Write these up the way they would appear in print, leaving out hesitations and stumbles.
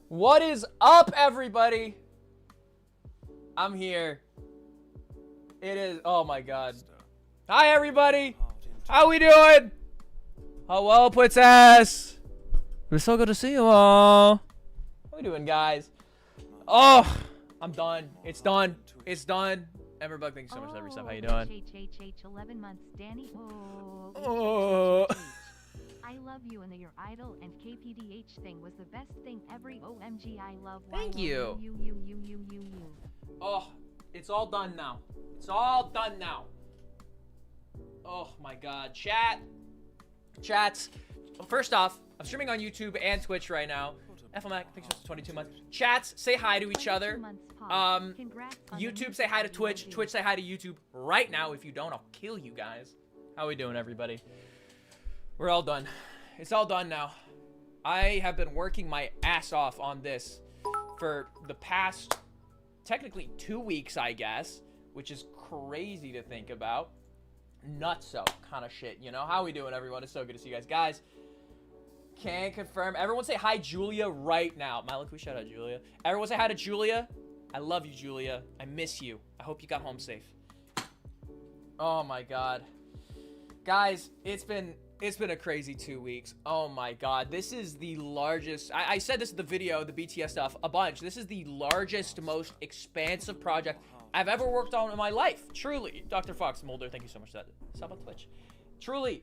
What is up, everybody? I'm here. It is, oh my god. Hi, everybody. How we doing? Hello, Princess. It's so good to see you all. How we doing, guys? Oh, I'm done. It's done. It's done. Everbug, thank you so much for that resub. How you doing? 11 months, Danny. Oh. I love you and your idol and KPDH thing was the best thing ever. OMG, I love Thank you. You. Oh, it's all done now. It's all done now. Oh my god. Chats. First off, I'm streaming on YouTube and Twitch right now. FMAC, thanks for 22 months. Chats, say hi to each other. YouTube, say hi to Twitch. Twitch, say hi to YouTube right now. If you don't, I'll kill you guys. How we doing, everybody? We're all done. It's all done now. I have been working my ass off on this for the past, technically 2 weeks, I guess, which is crazy to think about. Nutso kind of shit, you know? How we doing, everyone? It's so good to see you guys. Guys, can confirm. Everyone say hi, Julia, right now. Milo, can we shout out Julia? Everyone say hi to Julia. I love you, Julia. I miss you. I hope you got home safe. Oh my god. Guys, it's been a crazy 2 weeks. Oh my god. This is the largest. I said this in the video, the BTS stuff, a bunch. This is the largest, most expansive project I've ever worked on in my life. Truly. Dr. Fox Mulder, thank you so much for that. Sub on Twitch. Truly.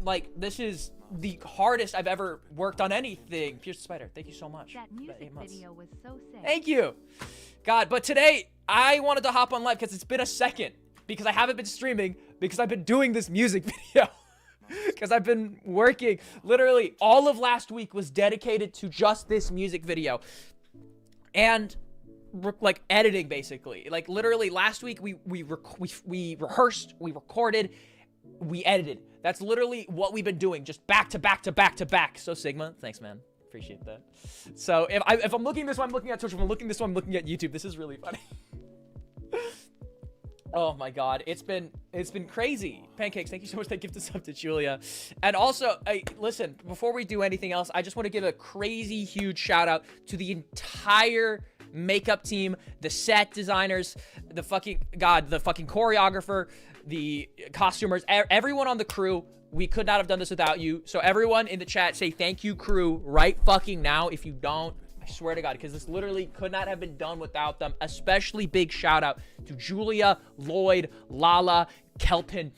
Like, this is the hardest I've ever worked on anything. Pierce the Spider, thank you so much. That music video was so sick. Thank you. God, but today, I wanted to hop on live because it's been a second. Because I haven't been streaming. Because I've been doing this music video. Because I've been working. Literally, all of last week was dedicated to just this music video. And, like, editing, basically. Like, literally, last week, we rehearsed, we recorded, we edited. That's literally what we've been doing, just back to back to back to back. So Sigma, thanks, man. Appreciate that. So if I'm looking this way, I'm looking at Twitch. If I'm looking this way, I'm looking at YouTube. This is really funny. Oh my god, it's been crazy. Pancakes, thank you so much. That gift is up to Julia. And also, listen, before we do anything else, I just want to give a crazy huge shout out to the entire makeup team, the set designers, the fucking choreographer, the costumers, everyone on the crew. We could not have done this without you. So everyone in the chat, say thank you, crew, right fucking now. If you don't, I swear to God, because this literally could not have been done without them. Especially big shout out to Julia, Lloyd, Lala, Kelton,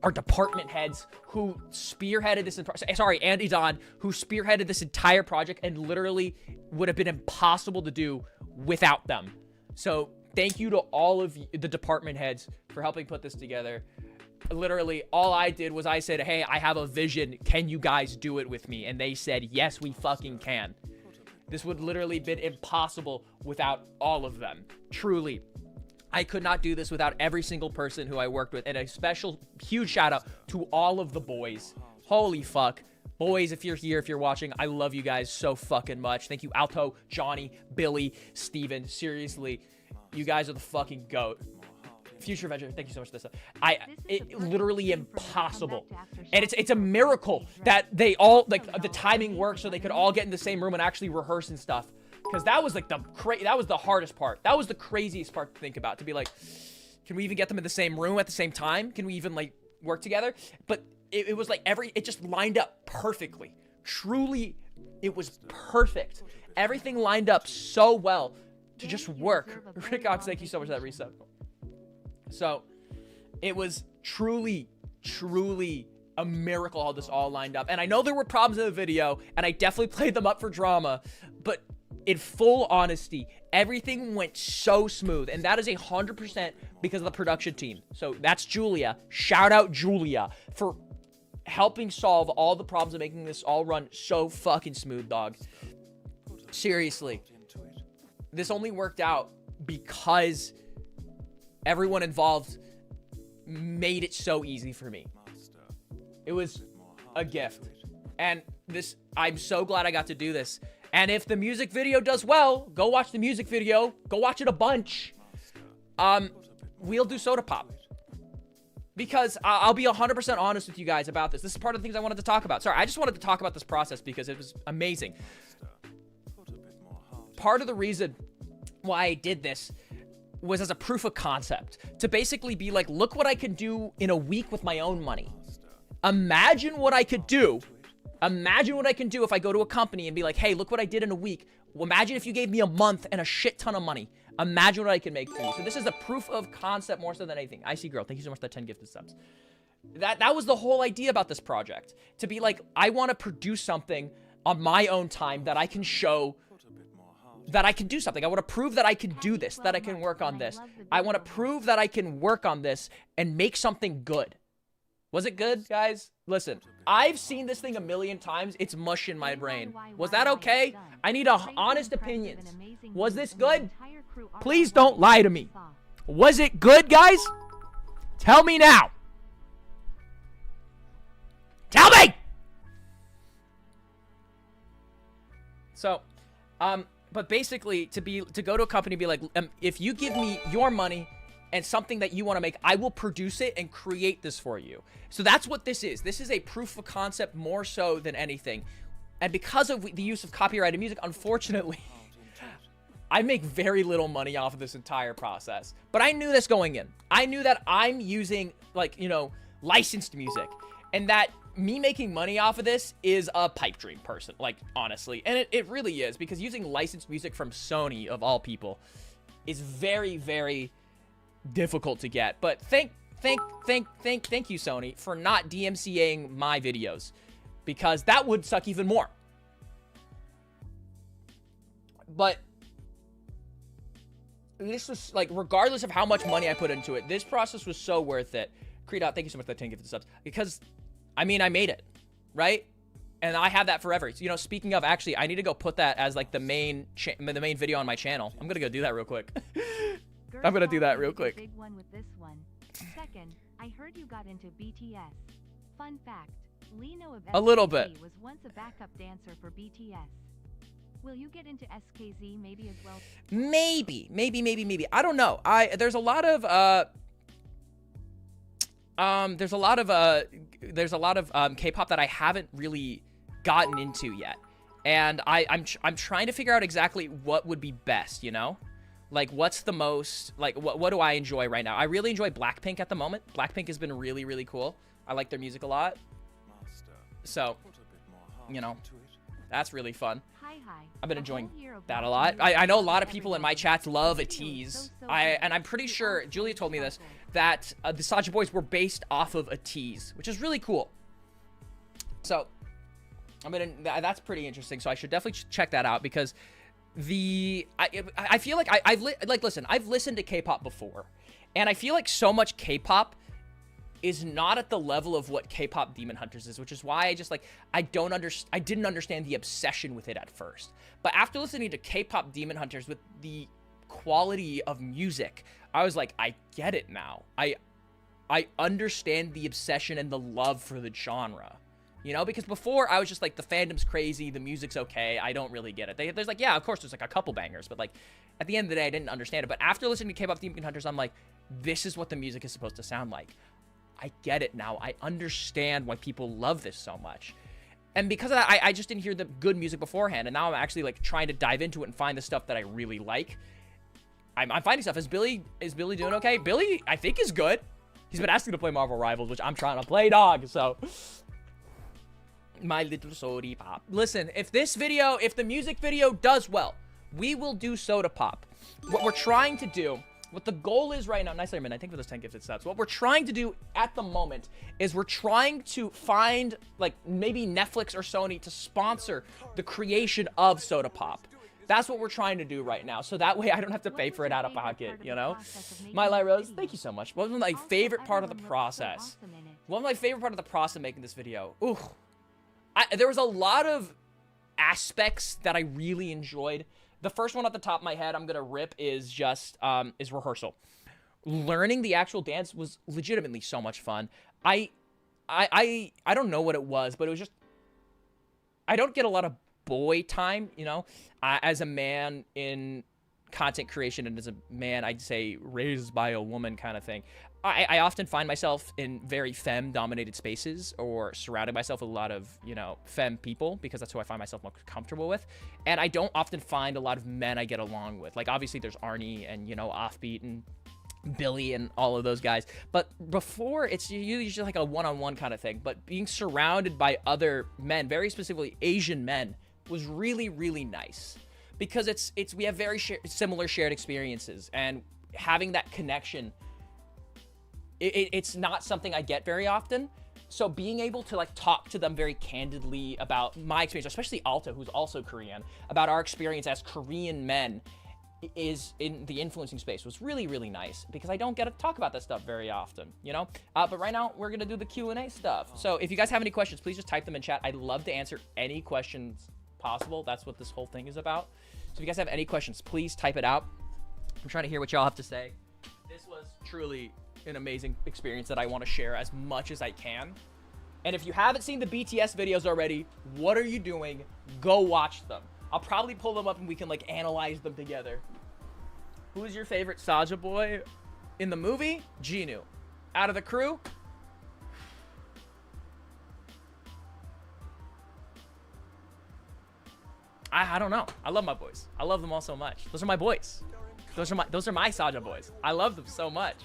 our department heads who spearheaded this. Sorry, Andy Don, who spearheaded this entire project and literally would have been impossible to do without them. So thank you to all of the department heads for helping put this together. Literally, all I did was I said, hey, I have a vision. Can you guys do it with me? And they said, yes, we fucking can. This would literally been impossible without all of them. Truly. I could not do this without every single person who I worked with. And a special, huge shout out to all of the boys. Holy fuck. Boys, if you're here, if you're watching, I love you guys so fucking much. Thank you, Alto, Johnny, Billy, Steven. Seriously, you guys are the fucking GOAT. Future Avenger, thank you so much for this. It literally impossible. And it's a miracle that they all, like, the timing worked so they could all get in the same room and actually rehearse and stuff. Because that was like that was the hardest part. That was the craziest part to think about. To be like, can we even get them in the same room at the same time? Can we even like work together? But it was like it just lined up perfectly. Truly, it was perfect. Everything lined up so well to just work. Rick Ox, thank you so much for that reset. So, it was truly, truly a miracle how this all lined up. And I know there were problems in the video, and I definitely played them up for drama, but in full honesty, everything went so smooth, and that is 100% because of the production team. So, that's Julia. Shout out Julia for helping solve all the problems and making this all run so fucking smooth, dog. Seriously. This only worked out because everyone involved made it so easy for me. It was a gift. And I'm so glad I got to do this. And if the music video does well, go watch the music video. Go watch it a bunch. We'll do Soda Pop. Because I'll be 100% honest with you guys about this. This is part of the things I wanted to talk about. Sorry, I just wanted to talk about this process because it was amazing. part of the reason why I did this was as a proof of concept, to basically be like, look what I can do in a week with my own money. Imagine what I could do. Imagine what I can do if I go to a company and be like, hey, look what I did in a week. Well, imagine if you gave me a month and a shit ton of money. Imagine what I can make for you. So this is a proof of concept more so than anything. I see girl, thank you so much for that 10 gifted subs. That was the whole idea about this project. To be like, I want to produce something on my own time that I can show that I can do something. I want to prove that I can do this, that I can work on this. I want to prove that I can work on this and make something good. Was it good, guys? Listen, I've seen this thing a million times. It's mush in my brain. Was that okay? I need honest opinions. Was this good? Please don't lie to me. Was it good, guys? Tell me now. Tell me! So, but basically, to go to a company and be like, if you give me your money and something that you want to make, I will produce it and create this for you. So that's what this is. This is a proof of concept more so than anything. And because of the use of copyrighted music, unfortunately, I make very little money off of this entire process. But I knew this going in. I knew that I'm using, like, you know, licensed music. And that me making money off of this is a pipe dream, person, like, honestly. And it really is, because using licensed music from Sony, of all people, is very, very difficult to get. But thank you, Sony, for not DMCAing my videos, because that would suck even more. But this was, like, regardless of how much money I put into it, this process was so worth it. Creed out, thank you so much for that 10 gifted subs. Because, I mean, I made it, right? And I have that forever. So, you know, speaking of, actually, I need to go put that as, like, the main video on my channel. I'm gonna go do that real quick. I'm gonna do that real quick. Big one with this one. Second, I heard you got into BTS. Fun fact, Lino of a little bit was once a backup dancer for BTS. Will you get into SKZ maybe as well? Maybe. I don't know. There's a lot of K-pop that I haven't really gotten into yet. And I'm trying to figure out exactly what would be best, you know? Like, what's the most, like, what do I enjoy right now? I really enjoy Blackpink at the moment. Blackpink has been really, really cool. I like their music a lot. So, you know, that's really fun. I've been enjoying that a lot. I know a lot of people in my chats love a tease. And I'm pretty sure, Julia told me this, that the Saja Boys were based off of a tease, which is really cool. So, that's pretty interesting. So I should definitely check that out, because I feel like I've listened to K-pop before, and I feel like so much K-pop is not at the level of what K-pop Demon Hunters is, which is why I didn't understand the obsession with it at first. But after listening to K-pop Demon Hunters with the quality of music, I was like, I get it now. I understand the obsession and the love for the genre. You know, because before I was just like, the fandom's crazy, the music's okay, I don't really get it. There's like, yeah, of course there's like a couple bangers, but like, at the end of the day, I didn't understand it. But after listening to K-pop Demon Hunters, I'm like, this is what the music is supposed to sound like. I get it now. I understand why people love this so much. And because of that, I just didn't hear the good music beforehand. And now I'm actually like trying to dive into it and find the stuff that I really like. I'm finding stuff. Is Billy doing okay? Billy, I think, is good. He's been asking to play Marvel Rivals, which I'm trying to play, dog. So, my little soda pop. Listen, if the music video does well, we will do soda pop. What we're trying to do, what the goal is right now, nice Layer Midnight, thank you for those 10 gifted subs. What we're trying to do at the moment is we're trying to find, like, maybe Netflix or Sony to sponsor the creation of soda pop. That's what we're trying to do right now, so that way I don't have to pay for it out of pocket, you know? My Light Rose, thank you so much. What was my favorite part of the process? What was my favorite part of the process of making this video? Ooh. There was a lot of aspects that I really enjoyed. The first one at the top of my head I'm gonna rip is just is Rehearsal. Learning the actual dance was legitimately so much fun. I don't know what it was, but it was just, I don't get a lot of boy time, you know, as a man in content creation, and as a man, I'd say, raised by a woman kind of thing. I often find myself in very femme-dominated spaces or surrounding myself with a lot of, you know, femme people because that's who I find myself most comfortable with. And I don't often find a lot of men I get along with. Like, obviously, there's Arnie and, you know, Offbeat and Billy and all of those guys. But before, it's usually like a one-on-one kind of thing. But being surrounded by other men, very specifically Asian men, was really, really nice. Because we have very similar shared experiences. And having that connection, it's not something I get very often. So being able to like talk to them very candidly about my experience, especially Alta, who's also Korean, about our experience as Korean men is in the influencing space was really, really nice because I don't get to talk about that stuff very often, you know? But right now we're going to do the Q&A stuff. So if you guys have any questions, please just type them in chat. I'd love to answer any questions possible. That's what this whole thing is about. So if you guys have any questions, please type it out. I'm trying to hear what y'all have to say. This was truly an amazing experience that I want to share as much as I can. And if you haven't seen the BTS videos already, what are you doing? Go watch them. I'll probably pull them up and we can like analyze them together. Who is your favorite Saja boy in the movie? Jinu. Out of the crew? I don't know. I love my boys. I love them all so much. Those are my boys. Those are my Saja boys. I love them so much.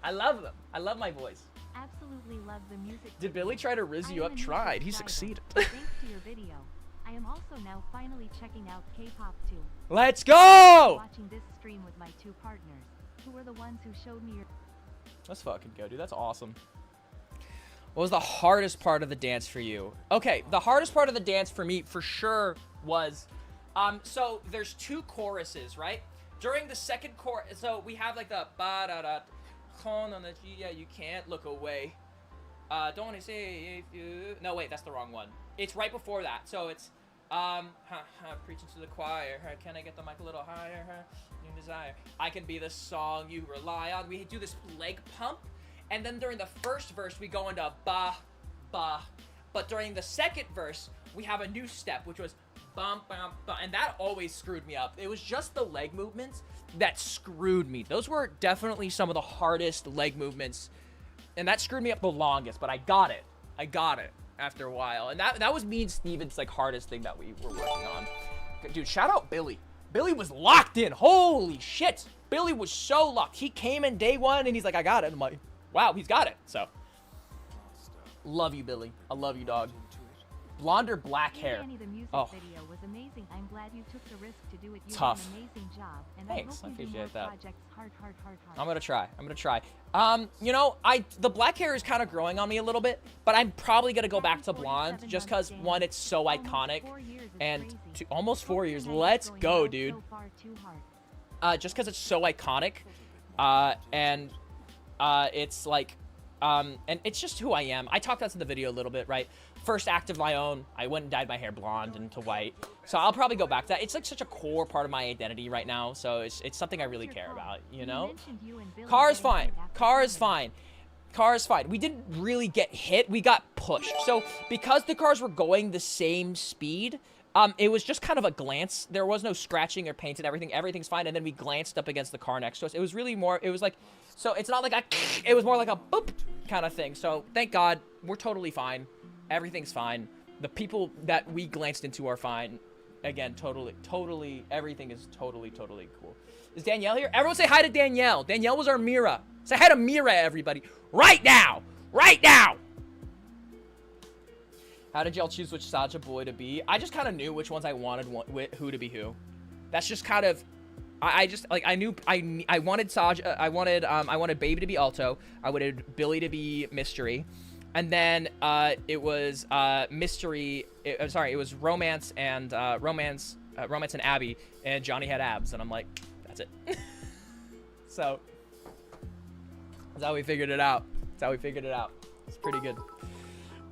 I love them. I love my boys. Absolutely love the music. Did Billy try to rizz you up? Tried. He succeeded. Thanks to your video, I am also now finally checking out K-pop too. Let's go! Watching this stream with my two partners, who were the ones who showed me your... Let's fucking go, dude. That's awesome. What was the hardest part of the dance for you? Okay, the hardest part of the dance for me, for sure, was... so there's two choruses, right? During the second chorus, so we have like the ba-da-da, yeah, you can't look away. Don't want to say if you... No, wait, that's the wrong one. It's right before that. So it's, preaching to the choir. Can I get the mic a little higher? New desire. I can be the song you rely on. We do this leg pump. And then during the first verse, we go into ba, ba. But during the second verse, we have a new step, which was bum, bum, bum. And that always screwed me up. It was just the leg movements that screwed me. Those were definitely some of the hardest leg movements. And that screwed me up the longest, but I got it. I got it after a while. And that was me and Steven's like hardest thing that we were working on. Dude, shout out Billy. Billy was locked in. Holy shit. Billy was so locked. He came in day one and he's like, I got it. I'm like, wow, he's got it. So, love you, Billy. I love you, dog. Blonde or black hair? Danny, the music video was amazing. I'm glad you took the risk to do it. You Tough. did an amazing job. And Thanks, I I hope you do appreciate more that. projects. Hard. I'm gonna try. You know, the black hair is kind of growing on me a little bit, but I'm probably gonna go back to blonde just because one, it's so iconic, and almost 4 years. Let's go, dude. Just because it's so iconic, and it's like, and it's just who I am. I talked about this in the video a little bit, right? First act of my own, I went and dyed my hair blonde into white. So I'll probably go back to that. It's like such a core part of my identity right now. So it's something I really care about, you know? Car is fine. Car is fine. Car is fine. We didn't really get hit. We got pushed. So because the cars were going the same speed, it was just kind of a glance. There was no scratching or paint and everything. Everything's fine. And then we glanced up against the car next to us. It was really more, it was like, so it's not like a, it was more like a boop kind of thing. So thank God we're totally fine. Everything's fine. The people that we glanced into are fine. Again, totally, everything is totally cool. Is Danielle here? Everyone say hi to Danielle. Danielle was our Mira. Say hi to Mira, everybody. Right now. Right now. How did y'all choose which Saja boy to be? I just kind of knew which ones I wanted who to be who. That's just kind of... I just, like, I knew, I wanted Saja, I wanted Baby to be Alto. I wanted Billy to be Mystery. And then it was Mystery. It was Romance and Romance and Abby, and Johnny had abs, and I'm like, that's it. So that's how we figured it out. It's pretty good.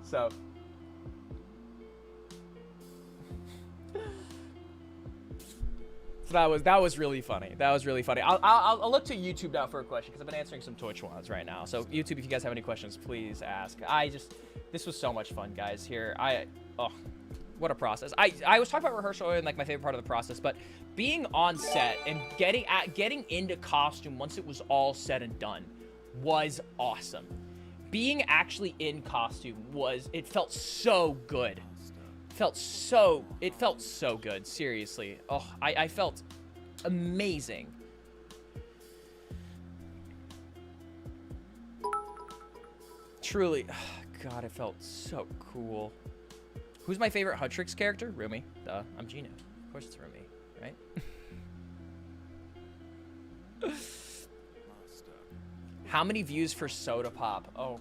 So. So that was really funny. I'll look to YouTube now for a question because I've been answering some Twitch ones right now. So YouTube, if you guys have any questions, please ask. This was so much fun, guys. Oh, what a process. I was talking about rehearsal and like my favorite part of the process, but being on set and getting into costume once it was all said and done was awesome. Being actually in costume it felt so good. It felt so good, seriously. Oh, I felt amazing. Truly, God, it felt so cool. Who's my favorite Huntrix character? Rumi. Duh, I'm Gino. Of course it's Rumi, right? How many views for Soda Pop? Oh,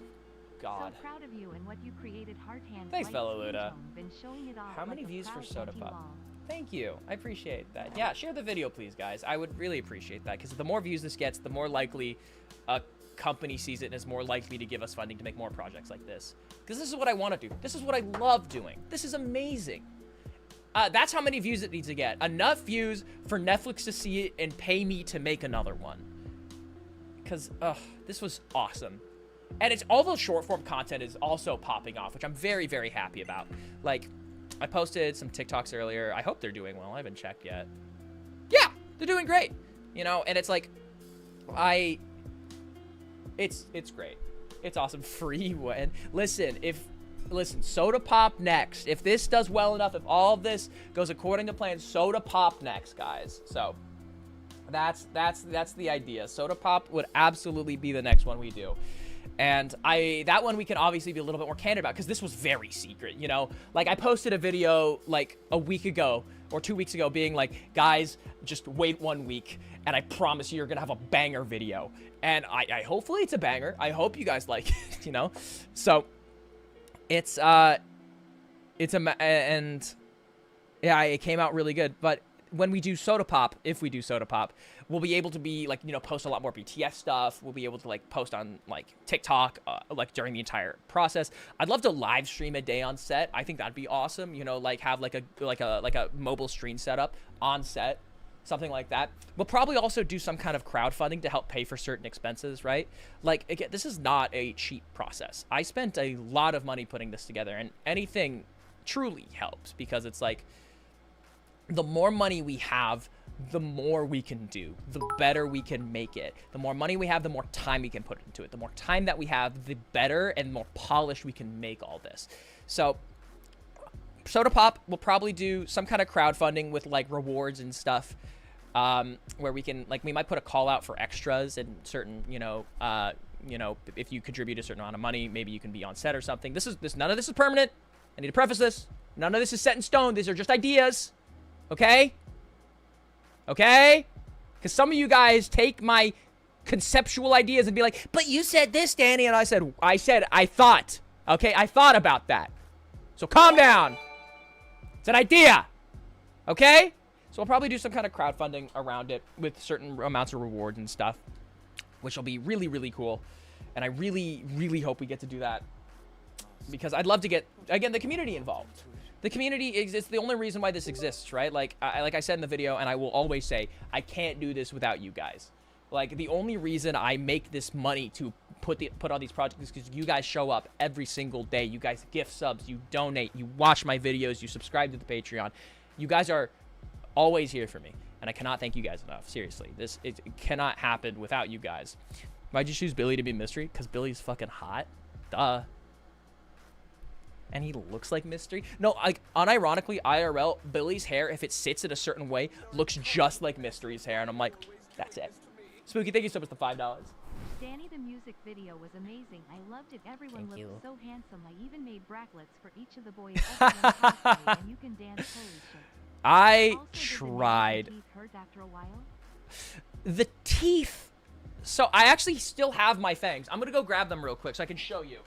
God. So proud of you and what you created. Heart hand. Thanks, fellow Luda. Been showing it off How many like a views for proud Soda Pop? anti-wall. Thank you. I appreciate that. Yeah, share the video, please, guys. I would really appreciate that, because the more views this gets, the more likely a company sees it and is more likely to give us funding to make more projects like this. Because this is what I want to do. This is what I love doing. This is amazing. That's how many views it needs to get. Enough views for Netflix to see it and pay me to make another one. Because, this was awesome. And it's all the short form content is also popping off, which I'm very, very happy about. Like, I posted some TikToks earlier. I hope they're doing well. I haven't checked yet. Yeah, they're doing great. You know, and it's like, it's great. It's awesome. Free win. Listen, Soda Pop next. If this does well enough, if all of this goes according to plan, Soda Pop next, guys. So that's the idea. Soda Pop would absolutely be the next one we do. And that one we can obviously be a little bit more candid about, because this was very secret, you know? Like, I posted a video like a week ago or 2 weeks ago being like, guys, just wait 1 week and I promise you're gonna have a banger video. And I hopefully it's a banger. I hope you guys like it, you know? So it came out really good. But when we do Soda Pop, if we do Soda Pop, we'll be able to be like, you know, post a lot more BTS stuff. We'll be able to like post on like TikTok, like during the entire process. I'd love to live stream a day on set. I think that'd be awesome. You know, like have like a mobile screen setup on set, something like that. We'll probably also do some kind of crowdfunding to help pay for certain expenses, right? Like, again, this is not a cheap process. I spent a lot of money putting this together, and anything truly helps, because it's like, the more money we have, the more we can do, the better we can make it. The more money we have, the more time we can put into it. The more time that we have, the better and more polished we can make all this. So Soda Pop will probably do some kind of crowdfunding with like rewards and stuff, where we can, like, we might put a call out for extras and certain, you know, if you contribute a certain amount of money, maybe you can be on set or something. None of this is permanent. I need to preface this. None of this is set in stone. These are just ideas. Okay? Okay? Because some of you guys take my conceptual ideas and be like, but you said this, Danny. And I said, I thought. Okay? I thought about that. So calm down. It's an idea. Okay? So we'll probably do some kind of crowdfunding around it with certain amounts of rewards and stuff, which will be really, really cool. And I really, really hope we get to do that, because I'd love to get, again, the community involved. The community exists. The only reason why this exists, right? Like I said in the video, and I will always say, I can't do this without you guys. Like, the only reason I make this money to put on these projects is because you guys show up every single day. You guys gift subs, you donate, you watch my videos, you subscribe to the Patreon. You guys are always here for me, and I cannot thank you guys enough. Seriously, it cannot happen without you guys. Why'd you choose Billy to be Mystery? Because Billy's fucking hot. Duh. And he looks like Mystery. No, like, unironically, IRL, Billy's hair, if it sits in a certain way, looks just like Mystery's hair. And I'm like, that's it. Spooky, thank you so much for the $5. Danny, the music video was amazing. I loved it. Everyone looked so handsome. I even made bracklets for each of the boys. Cosplay, and you can dance. Holy shit. I Also, tried. did the teeth hurt after a while? The teeth. So I actually still have my fangs. I'm going to go grab them real quick so I can show you.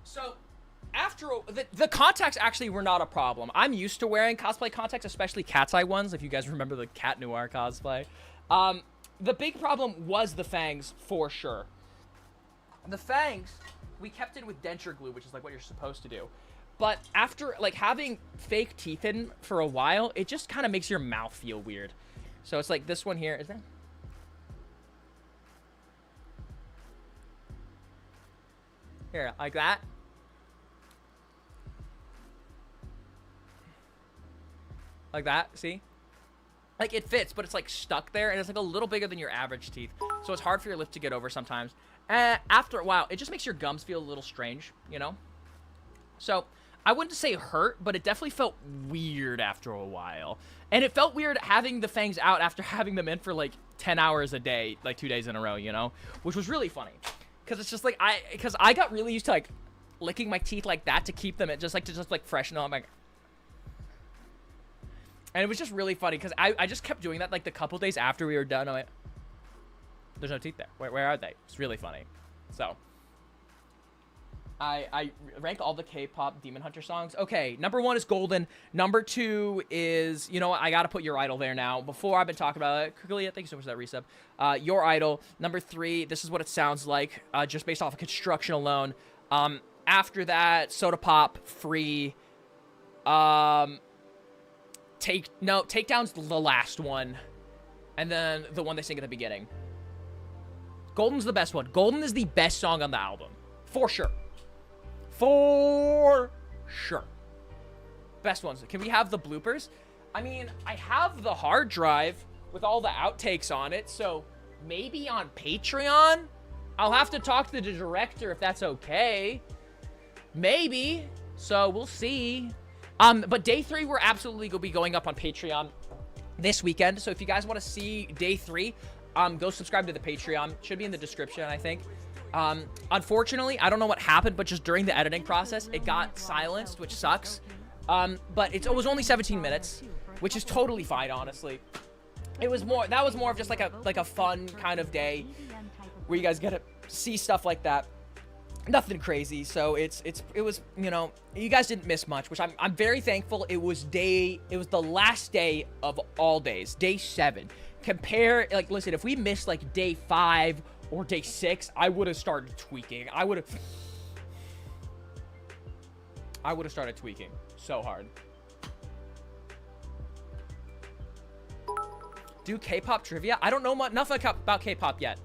So, the contacts actually were not a problem. I'm used to wearing cosplay contacts, especially cat's eye ones, if you guys remember the Cat Noir cosplay. The big problem was the fangs, for sure. The fangs, we kept in with denture glue, which is like what you're supposed to do. But after, like, having fake teeth in for a while, it just kind of makes your mouth feel weird. So it's like this one here. Is that? Here, like that. Like that, see? Like, it fits, but it's, like, stuck there, and it's, like, a little bigger than your average teeth. So it's hard for your lip to get over sometimes. And after a while, it just makes your gums feel a little strange, you know? So, I wouldn't say hurt, but it definitely felt weird after a while. And it felt weird having the fangs out after having them in for, like, 10 hours a day, like, 2 days in a row, you know? Which was really funny. Because it's just, like, I got really used to, like, licking my teeth like that to keep them, to freshen them, like... And it was just really funny, because I just kept doing that, like, the couple days after we were done. I'm like, there's no teeth there. Where are they? It's really funny. So, I rank all the K-pop Demon Hunter songs. Okay, number 1 is Golden. Number 2 is, you know what, I gotta put Your Idol there now. Before, I've been talking about it. Quickly, thank you so much for that resub. Your Idol. Number 3, this is what it sounds like, just based off of construction alone. After that, Soda Pop, Free. Takedown's the last one. And then the one they sing at the beginning. Golden's the best one. Golden is the best song on the album. For sure. For sure. Best ones. Can we have the bloopers? I mean, I have the hard drive with all the outtakes on it, so maybe on Patreon? I'll have to talk to the director if that's okay. Maybe. So, we'll see. But day 3, we're absolutely going to be going up on Patreon this weekend. So if you guys want to see day 3, go subscribe to the Patreon. Should be in the description, I think. Unfortunately, I don't know what happened, but just during the editing process, it got silenced, which sucks. But it was only 17 minutes, which is totally fine, honestly. That was more of just like a fun kind of day where you guys get to see stuff like that. Nothing crazy, so it was, you know, you guys didn't miss much, which I'm very thankful. It was the last day of all days, day 7. Compare, like, listen, if we missed like day 5 or day 6, I would have started tweaking. I would have started tweaking so hard. Do K-pop trivia? I don't know nothing about K-pop yet.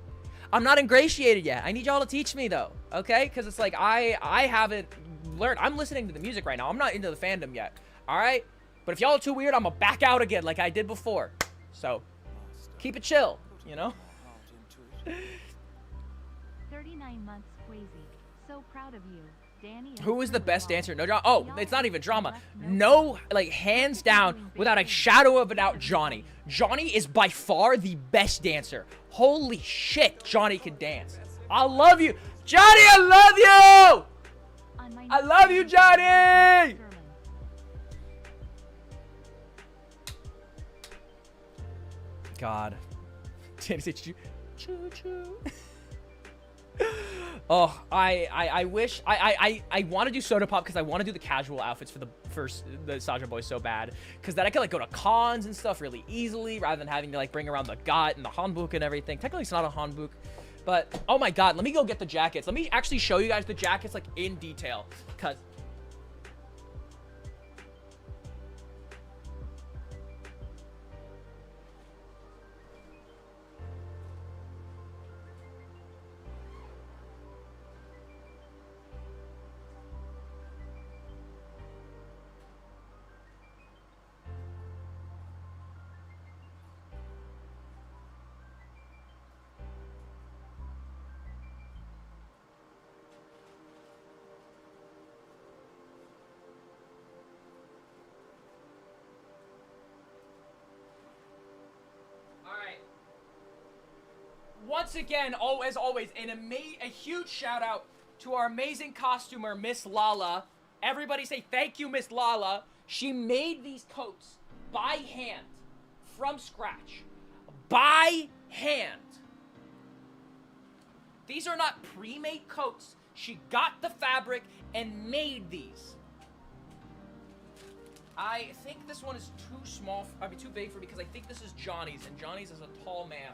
I'm not ingratiated yet. I need y'all to teach me, though, okay? Because it's like, I haven't learned. I'm listening to the music right now. I'm not into the fandom yet, all right? But if y'all are too weird, I'm going to back out again like I did before. So, keep it chill, you know? 39 months, Quasi. So proud of you. Danny. Who is the best dancer? No drama. Oh, it's not even drama. No, like, hands down, without a shadow of a doubt, Johnny. Johnny is by far the best dancer. Holy shit, Johnny can dance. I love you. Johnny, I love you! I love you, Johnny! God. Danny said choo-choo. Oh, I wish I want to do Soda Pop because I want to do the casual outfits for the Saja Boys so bad, because then I could like go to cons and stuff really easily rather than having to like bring around the gat and the hanbok and everything. Technically it's not a hanbok, but oh my god, let me go get the jackets. Let me actually show you guys the jackets like in detail, because once again, as always, a huge shout out to our amazing costumer, Miss Lala. Everybody say thank you, Miss Lala. She made these coats by hand, from scratch, by hand. These are not pre-made coats. She got the fabric and made these. I think this one is too small, too big for me, because I think this is Johnny's, and Johnny's is a tall man.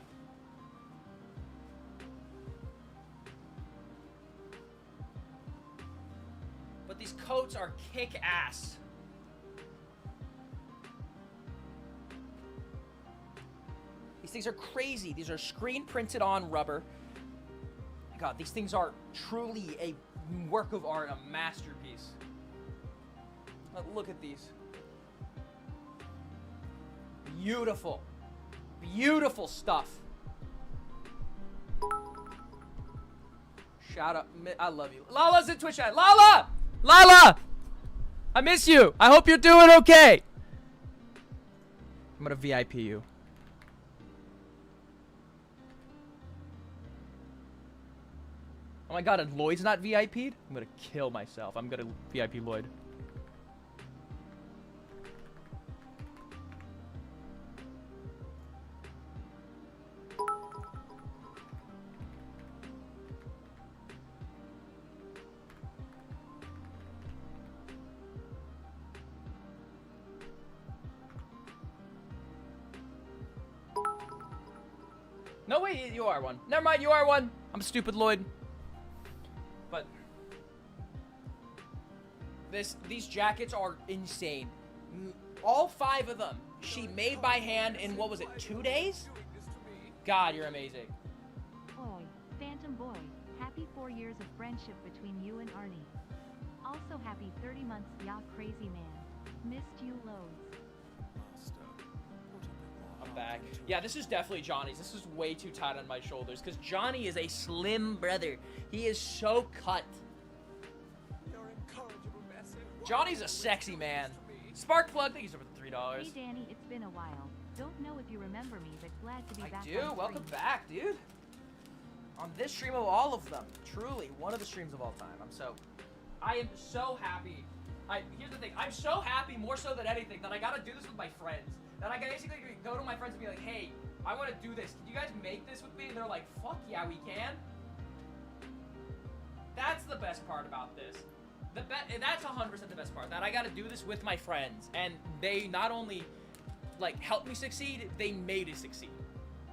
But these coats are kick-ass. These things are crazy. These are screen printed on rubber. God, these things are truly a work of art, a masterpiece. Look at these. Beautiful. Beautiful stuff. Shout out. I love you. Lala's in Twitch chat. Lala! Lala! I miss you. I hope you're doing okay. I'm gonna VIP you. Oh my god, and Lloyd's not VIP'd? I'm gonna kill myself. I'm gonna VIP Lloyd. No, wait, you are one. Never mind, you are one. I'm stupid, Lloyd. But these jackets are insane. All 5 of them, she made by hand in, what was it, 2 days? God, you're amazing. Oi, Phantom Boy, happy 4 years of friendship between you and Arnie. Also happy 30 months, ya crazy man. Missed you loads. Back. Yeah, this is definitely Johnny's. This is way too tight on my shoulders because Johnny is a slim brother. He is so cut. Johnny's a sexy man. Sparkplug, thank you so much for $3. Hey Danny, it's been a while. Don't know if you remember me, but glad to be back. I do. Welcome back, dude. On this stream of all of them. Truly, one of the streams of all time. I am so happy. Here's the thing. I'm so happy, more so than anything, that I gotta do this with my friends. That I basically go to my friends and be like, hey, I want to do this. Can you guys make this with me? And they're like, fuck yeah, we can. That's the best part about this. That's 100% the best part. That I got to do this with my friends. And they not only, like, helped me succeed, they made it succeed.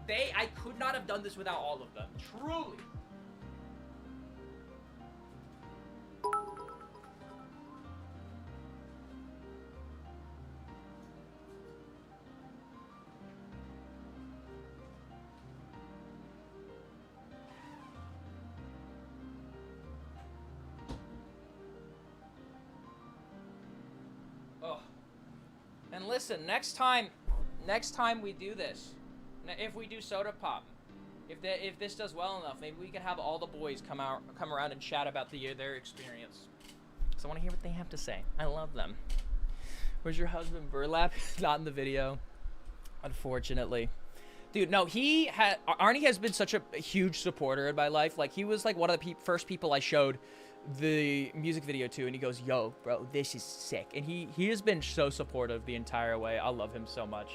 I could not have done this without all of them. Truly. And listen, next time we do this, if we do Soda Pop, if this does well enough, maybe we can have all the boys come around and chat about their experience. So I want to hear what they have to say. I love them. Where's your husband, Burlap? Not in the video, unfortunately. Dude, no, Arnie has been such a huge supporter in my life. Like, he was like one of the first people I showed the music video to, and he goes, yo bro, this is sick. And he has been so supportive the entire way. I love him so much.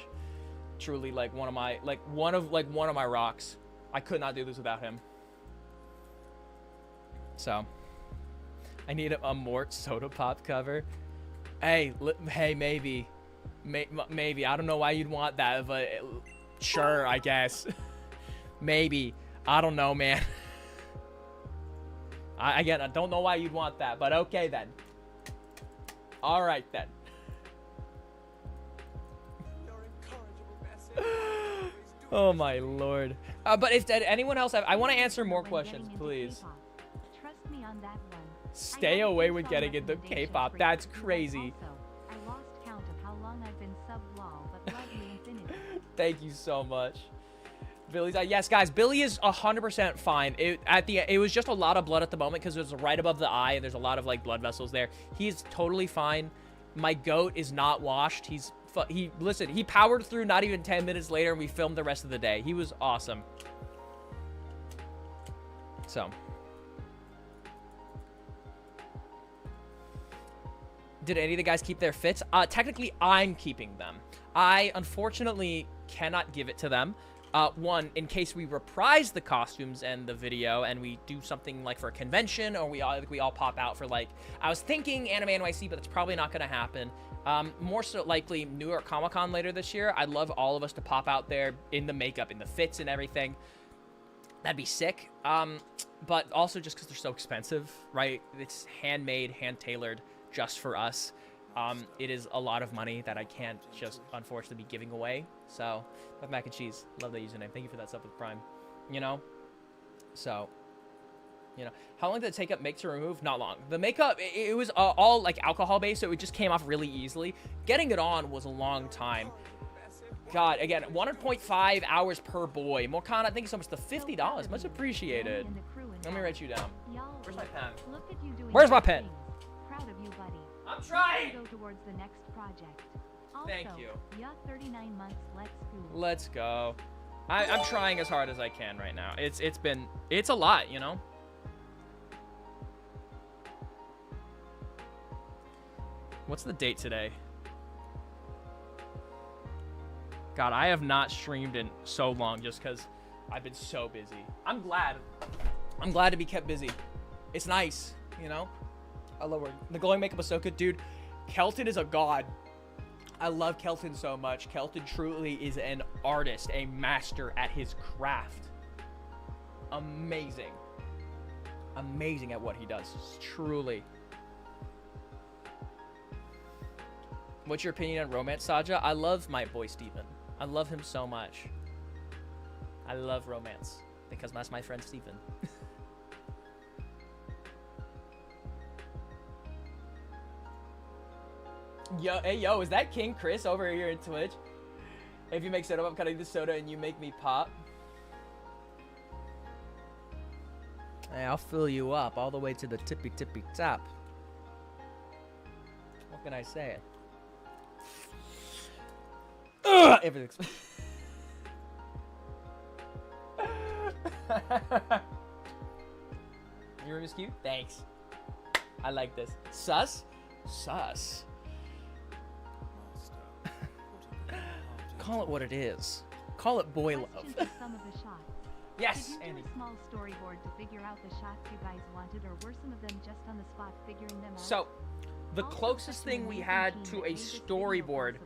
Truly, like one of my rocks. I could not do this without him. So I need a Mort Soda Pop cover. Hey, maybe I don't know why you'd want that, but sure, I guess. Maybe. I don't know, man. Again, I don't know why you'd want that, but okay then. All right then. Oh my lord. But if anyone else I want to answer more questions, please. Trust me on that one. Stay away with getting into K-pop. That's crazy. I lost count of how long I've been sub-lol, but love you infinity. Thank you so much. Billy's yes, guys, Billy is 100% fine. It was just a lot of blood at the moment because it was right above the eye and there's a lot of like blood vessels there. He's totally fine. My goat is not washed. Listen, he powered through not even 10 minutes later and we filmed the rest of the day. He was awesome. So. Did any of the guys keep their fits? Technically, I'm keeping them. I, unfortunately, cannot give it to them. One, in case we reprise the costumes and the video and we do something like for a convention or we all pop out for like, I was thinking Anime NYC, but it's probably not going to happen. More so likely New York Comic Con later this year. I'd love all of us to pop out there in the makeup, in the fits and everything. That'd be sick. But also just because they're so expensive, right? It's handmade, hand-tailored just for us. It is a lot of money that I can't just unfortunately be giving away. So, love mac and cheese. Love that username. Thank you for that sub with Prime. You know? So, you know. How long did it make to remove? Not long. The makeup, it was all like alcohol based, so it just came off really easily. Getting it on was a long time. God, again, 1.5 hours per boy. More content. Thank you so much. The $50. Much apprecited. Let me write you down. Where's my pen? Where's my pen? Proud of you, buddy. I'm trying. Go towards the next project. Also, Thank you. Yeah, 39 months. Let's go. Let's go. I'm trying as hard as I can right now. It's a lot, you know. What's the date today? God, I have not streamed in so long just because I've been so busy. I'm glad to be kept busy. It's nice, you know? I love her. The glowing makeup was so good, dude. Kelton is a god. I love Kelton so much. Kelton truly is an artist, a master at his craft. Amazing. Amazing at what he does. Truly. What's your opinion on romance, Saja? I love my boy Steven. I love him so much. I love romance because that's my friend Steven. Yo, hey, yo, is that King Chris over here in Twitch? If you make soda, I'm cutting the soda and you make me pop. Hey, I'll fill you up all the way to the tippy top. What can I say? Ugh, everything's... Your room is cute? Thanks. I like this. Sus? Sus. Call it what it is. Call it boy love. Some of the shots. Yes, Did you Andy. do a small storyboard to figure out the shots you guys wanted, or were some of them just on the spot figuring them out? So, the closest thing we had to a storyboard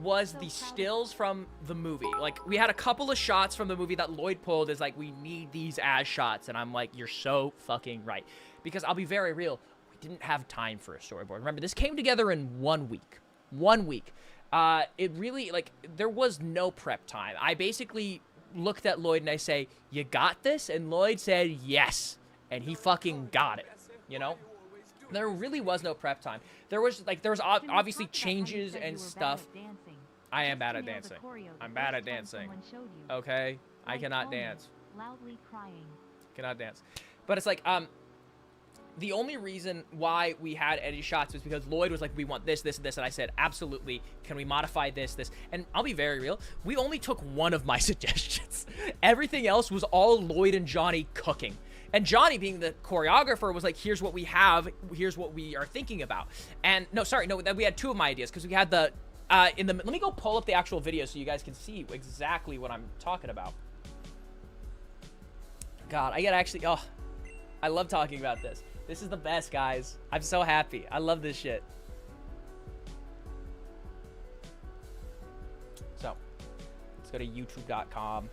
was the stills from the movie. Like, we had a couple of shots from the movie that Lloyd pulled as like, we need these as shots. And I'm like, you're so fucking right. Because I'll be very real, we didn't have time for a storyboard. Remember, this came together in 1 week. 1 week. It really, like, there was no prep time. I basically looked at Lloyd and I say, you got this? And Lloyd said, yes. And he fucking got it, you know? There really was no prep time. There was obviously changes and stuff. I am bad at dancing. I'm bad at dancing. Okay? I cannot dance. Loudly crying. Cannot dance. But it's like, the only reason why we had any shots was because Lloyd was like, we want this, this, and this. And I said, absolutely. Can we modify this, this? And I'll be very real. We only took one of my suggestions. Everything else was all Lloyd and Johnny cooking. And Johnny, being the choreographer, was like, here's what we have. Here's what we are thinking about. And no, we had two of my ideas because we had the, let me go pull up the actual video so you guys can see exactly what I'm talking about. God, I get actually, oh, I love talking about this. This is the best, guys. I'm so happy. I love this shit. So, let's go to youtube.com.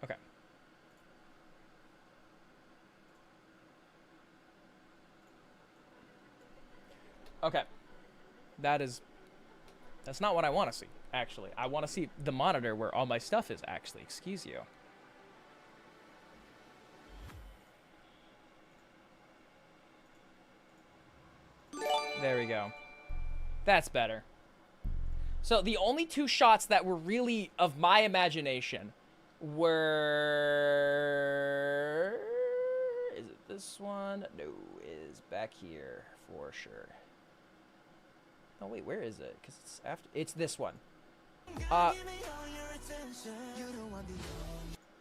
Okay. Okay. That's not what I want to see, actually. I want to see the monitor where all my stuff is, actually. Excuse you. There we go. That's better. So the only two shots that were really of my imagination were... Is it this one? No, it is back here for sure. Oh wait, where is it? Because it's after. It's this one.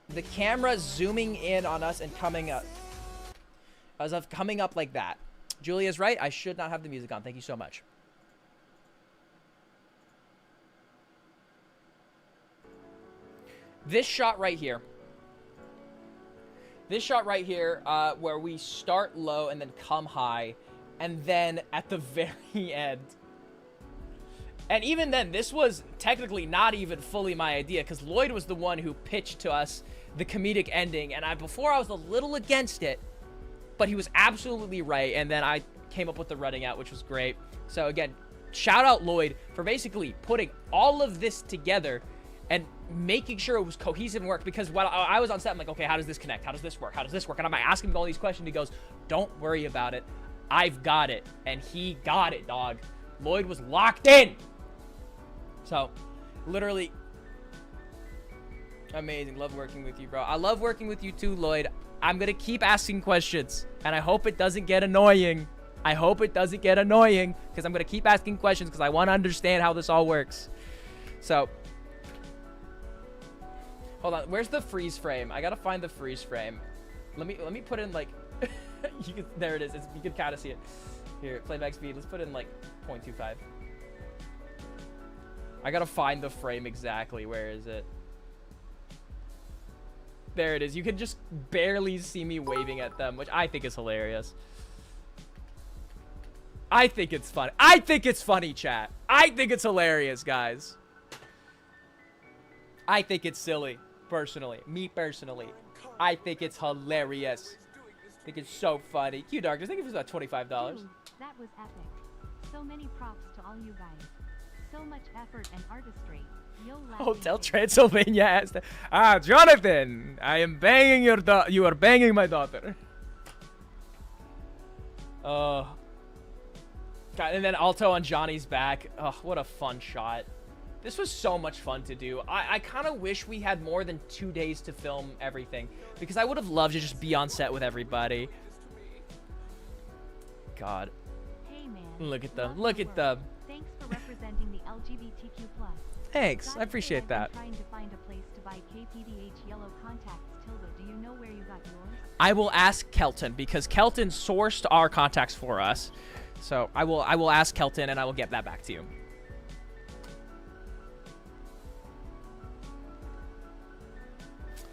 The camera zooming in on us and coming up. As of coming up like that. Julia's right. I should not have the music on. Thank you so much. This shot right here. This shot right here, where we start low and then come high, and then at the very end. And even then, this was technically not even fully my idea, because Lloyd was the one who pitched to us the comedic ending, and before I was a little against it, but he was absolutely right, and then I came up with the running out, which was great. So again, shout out Lloyd for basically putting all of this together and making sure it was cohesive and work, because while I was on set, I'm like, okay, how does this connect? How does this work? How does this work? And I'm asking him all these questions. He goes, don't worry about it. I've got it. And he got it, dog. Lloyd was locked in. So, literally, amazing. Love working with you, bro. I love working with you too, Lloyd. I'm going to keep asking questions, and I hope it doesn't get annoying. I hope it doesn't get annoying, because I'm going to keep asking questions because I want to understand how this all works. So, hold on. Where's the freeze frame? I got to find the freeze frame. Let me put in, like, there it is. You can kind of see it. Here, playback speed. Let's put in, like, 0.25. I got to find the frame exactly. Where is it? There it is. You can just barely see me waving at them, which I think is hilarious. I think it's funny. I think it's funny, chat. I think it's hilarious, guys. I think it's silly, personally. Me, personally. I think it's hilarious. I think it's so funny. Q Darkness, I think it was about $25. Dude, that was epic. So many props to all you guys. So much effort and artistry. Yo, Hotel Transylvania has Jonathan, I am banging your daughter. You are banging my daughter. God, and then Alto on Johnny's back. Oh, what a fun shot. This was so much fun to do. I kind of wish we had more than 2 days to film everything, because I would have loved to just be on set with everybody. God. Hey man. Look at them. Look at them. Thanks for representing the LGBTQ+. Thanks. I appreciate that. I'm trying to find a place to buy KPDH yellow contacts. Tilda, do you know where you got yours? I will ask Kelton, because Kelton sourced our contacts for us. So I will ask Kelton, and I will get that back to you.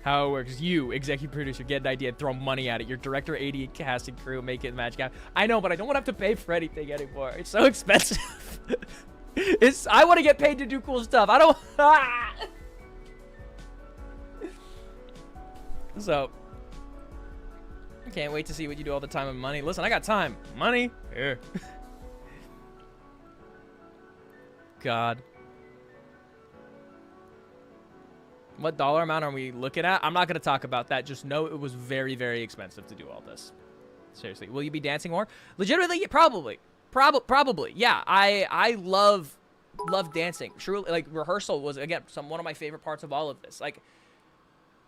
How it works. You, executive producer, get an idea, throw money at it. Your director, AD, and casting crew, make it magic happen. I know, but I don't want to have to pay for anything anymore. It's so expensive. I want to get paid to do cool stuff. I don't... So, I can't wait to see what you do all the time and money. Listen, I got time. Money? Here. God. What dollar amount are we looking at? I'm not going to talk about that. Just know it was very, very expensive to do all this. Seriously. Will you be dancing more? Legitimately, yeah, probably. Probably. Yeah, I love dancing. Truly, like, rehearsal was, again, one of my favorite parts of all of this. Like,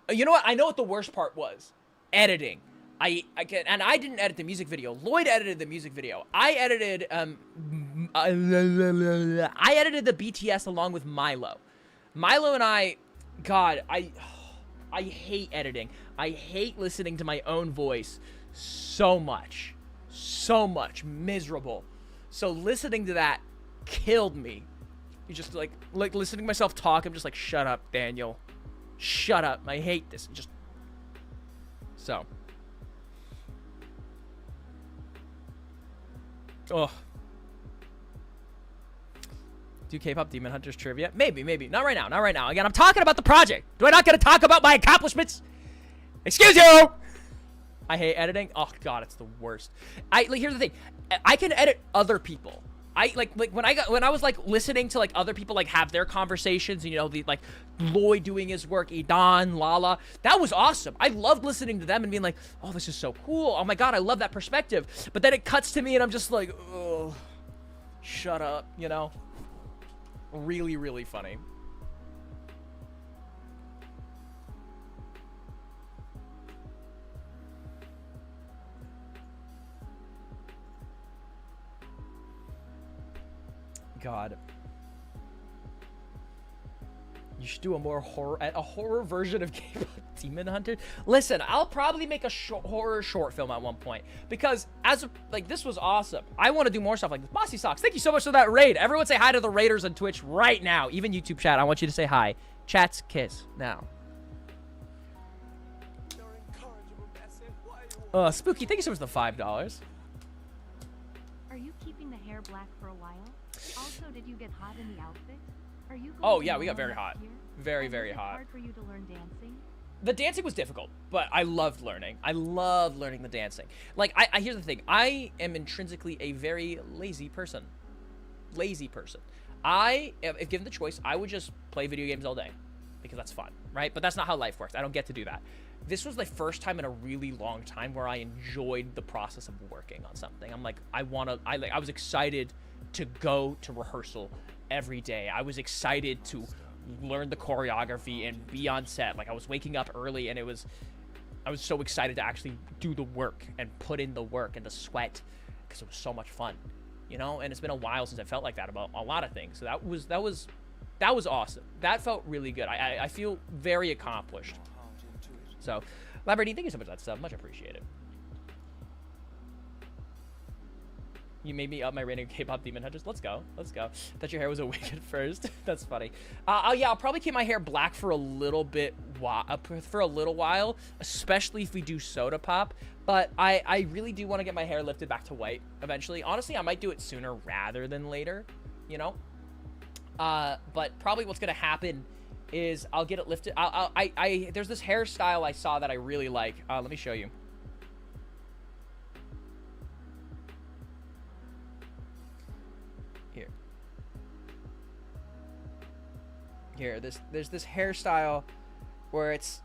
you know what? I know what the worst part was. Editing. I didn't edit the music video. Lloyd edited the music video. I edited the BTS along with Milo. Milo and I, God, I hate editing. I hate listening to my own voice so much. So much. Miserable. So listening to that killed me. You just like listening to myself talk, I'm just like, shut up, Daniel. Shut up. I hate this. Just so. Oh. Do K-pop Demon Hunters trivia? Maybe. Not right now. Again, I'm talking about the project. Do I not get to talk about my accomplishments? Excuse you! I hate editing. Oh God, it's the worst. Here's the thing. I can edit other people. When I was like listening to like other people like have their conversations, and, you know, the like Lloyd doing his work, Idan, Lala, that was awesome. I loved listening to them and being like, oh, this is so cool. Oh my God, I love that perspective. But then it cuts to me and I'm just like, oh, shut up, you know? Really, really funny. God. You should do a horror version of K-pop Demon Hunter. Listen, I'll probably make a horror short film at one point, because this was awesome. I want to do more stuff like this. Bossy Socks, thank you so much for that raid. Everyone say hi to the raiders on Twitch right now. Even YouTube chat, I want you to say hi. Chat's kiss now. Spooky, thank you so much for the $5. Are you keeping the hair black for a while? Also, did you get hot in the outfit? Are you going Oh to yeah, we got Nola very hot. next year? Very, And very was it hot. hard for you to learn dancing? The dancing was difficult, but I loved learning. I loved learning the dancing. Like, here's the thing. I am intrinsically a very lazy person. If given the choice, I would just play video games all day. because that's fun, right? But that's not how life works. I don't get to do that. This was the first time in a really long time where I enjoyed the process of working on something. I'm like, I was excited to go to rehearsal every day. I was excited to learn the choreography and be on set. Like, I was waking up early, and I was so excited to actually do the work and put in the work and the sweat, because it was so much fun, you know? And it's been a while since I felt like that about a lot of things. So that was awesome. That felt really good. I feel very accomplished. So, Lamborghini, thank you so much for that stuff. Much appreciated. You made me up my rating of K-pop Demon Hunters. Let's go. Let's go. Thought your hair was a wig at first. That's funny. Yeah, I'll probably keep my hair black for a little while, especially if we do Soda Pop. But I really do want to get my hair lifted back to white eventually. Honestly, I might do it sooner rather than later, you know? But probably what's going to happen is I'll get it lifted. There's this hairstyle I saw that I really like. Let me show you. Here, there's this hairstyle where it's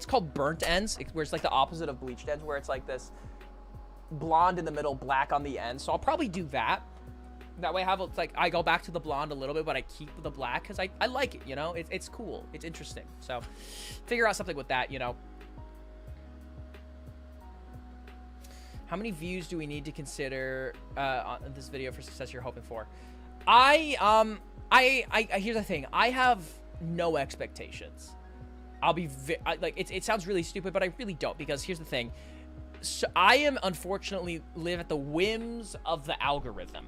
called burnt ends, where it's like the opposite of bleached ends, where it's like this blonde in the middle, black on the end. So I'll probably do that. That way I go back to the blonde a little bit, but I keep the black because I like it, you know? It's cool. It's interesting. So figure out something with that, you know? How many views do we need to consider on this video for success you're hoping for? Here's the thing. I have no expectations. It sounds really stupid, but I really don't, because here's the thing. So I am unfortunately live at the whims of the algorithm.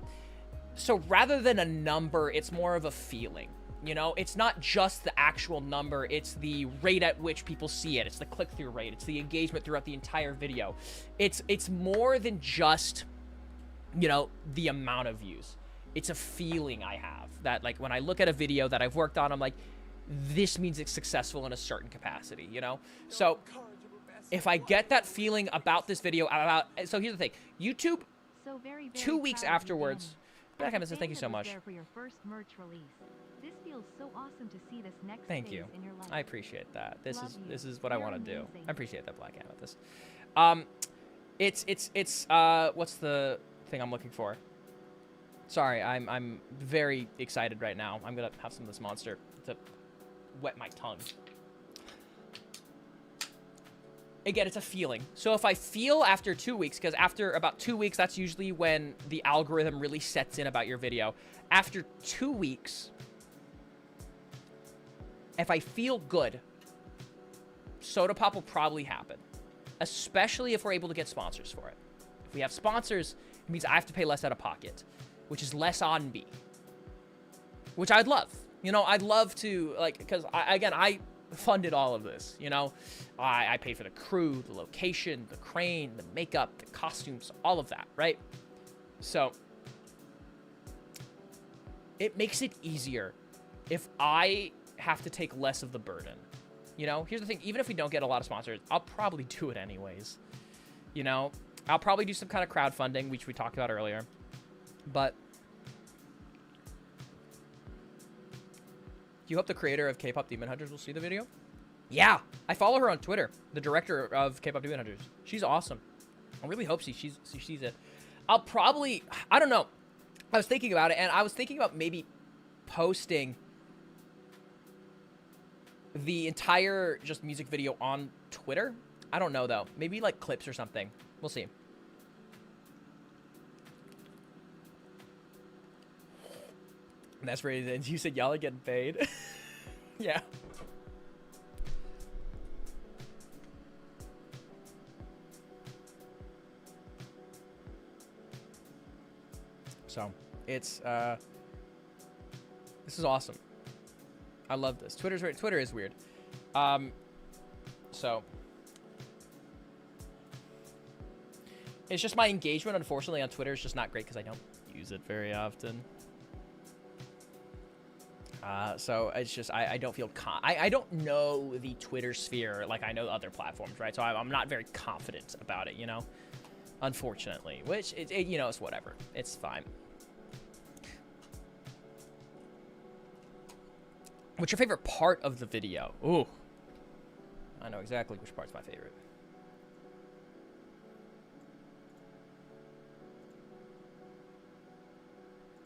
So rather than a number, it's more of a feeling, you know? It's not just the actual number, it's the rate at which people see it. It's the click-through rate. It's the engagement throughout the entire video. It's more than just, you know, the amount of views. It's a feeling I have that, like, when I look at a video that I've worked on, I'm like, this means it's successful in a certain capacity, you know? So if I get that feeling about this video, so here's the thing. YouTube, so very 2 weeks afterwards, Black Hammer says, thank you so much. For your first merch release. This feels so awesome to see this next Thank you. in your life. I appreciate that. This is what I want to do. I appreciate that, Black Amethyst. What's the thing I'm looking for? Sorry, I'm very excited right now. I'm gonna have some of this monster to wet my tongue. Again, it's a feeling. So if I feel after 2 weeks, because after about 2 weeks, that's usually when the algorithm really sets in about your video. After 2 weeks, if I feel good, Soda Pop will probably happen. Especially if we're able to get sponsors for it. If we have sponsors, it means I have to pay less out of pocket, which is less on me. Which I'd love. You know, I'd love to, like, because, I funded all of this, you know? I paid for the crew, the location, the crane, the makeup, the costumes, all of that, right? So it makes it easier if I have to take less of the burden. You know, here's the thing. Even if we don't get a lot of sponsors, I'll probably do it anyways. You know, I'll probably do some kind of crowdfunding, which we talked about earlier. But do you hope the creator of K-pop Demon Hunters will see the video? Yeah, I follow her on Twitter, the director of K-pop Demon Hunters. She's awesome. I really hope she sees it. I'll probably, I don't know. I was thinking about it, and I was thinking about maybe posting the entire just music video on Twitter. I don't know, though. Maybe, like, clips or something. We'll see. And that's where you said y'all are getting paid. Yeah. So, it's, this is awesome. I love this. Twitter is weird. So, it's just my engagement, unfortunately, on Twitter is just not great because I don't use it very often. So it's just, I don't feel, I don't know the Twitter sphere like I know other platforms, right? So I'm not very confident about it, you know, unfortunately, which, you know, it's whatever. It's fine. What's your favorite part of the video? Ooh. I know exactly which part's my favorite.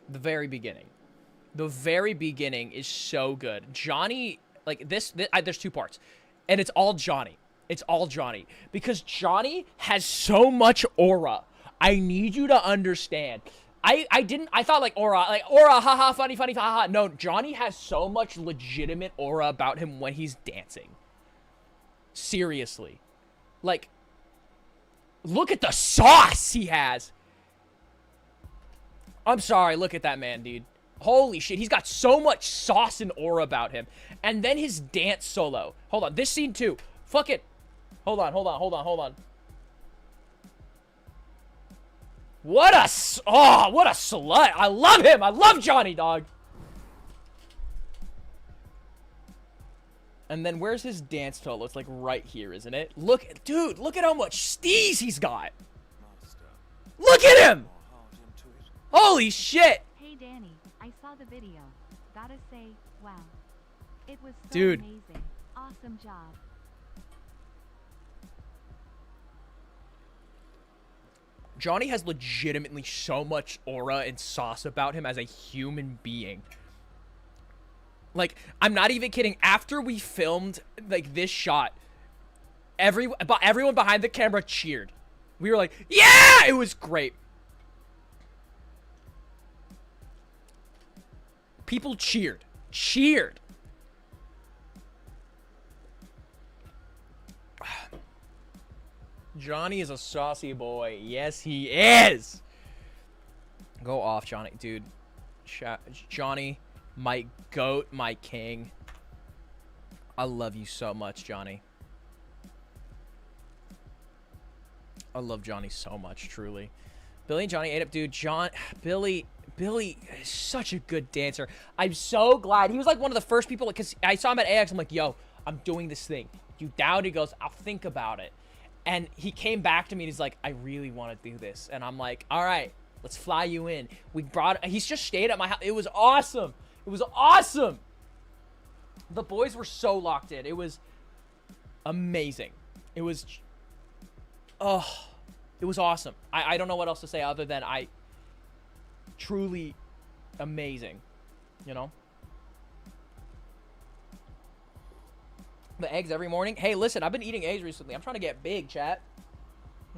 The very beginning. The very beginning is so good. Johnny, like this there's two parts. And it's all Johnny. It's all Johnny. Because Johnny has so much aura. I need you to understand. I thought like aura, haha, funny, haha. No, Johnny has so much legitimate aura about him when he's dancing. Seriously. Like, look at the sauce he has. I'm sorry, look at that man, dude. Holy shit, he's got so much sauce and aura about him. And then his dance solo. Hold on, this scene too. Fuck it. Hold on. What a slut. I love him. I love Johnny, dog. And then where's his dance solo? It's like right here, isn't it? Look, dude, look at how much steez he's got. Look at him. Holy shit. Hey, Danny, I saw the video. Gotta say, wow. It was so Dude. amazing. Awesome job. Johnny has legitimately so much aura and sauce about him as a human being. Like, I'm not even kidding. After we filmed, like, this shot, everyone behind the camera cheered. We were like, yeah! It was great. People cheered. Cheered. Johnny is a saucy boy. Yes, he is. Go off, Johnny. Dude. Johnny, my goat, my king. I love you so much, Johnny. I love Johnny so much, truly. Billy and Johnny ate up, dude. Billy is such a good dancer. I'm so glad. He was like one of the first people, because I saw him at AX. I'm like, yo, I'm doing this thing. You down? He goes, I'll think about it. And he came back to me and he's like, I really want to do this. And I'm like, all right, let's fly you in. He's just stayed at my house. It was awesome. It was awesome. The boys were so locked in. It was amazing. It was awesome. I don't know what else to say other than truly amazing, you know? The eggs every morning. Hey, listen, I've been eating eggs recently. I'm trying to get big, chat.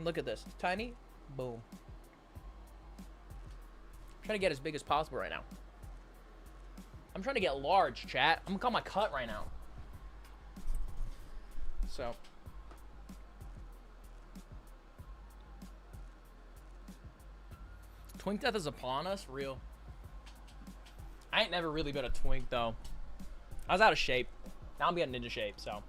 Look at this. Tiny. Boom. I'm trying to get as big as possible right now. I'm trying to get large, chat. I'm gonna call my cut right now. So. Twink death is upon us? Real. I ain't never really been a twink, though. I was out of shape. Now I'm getting into shape, so.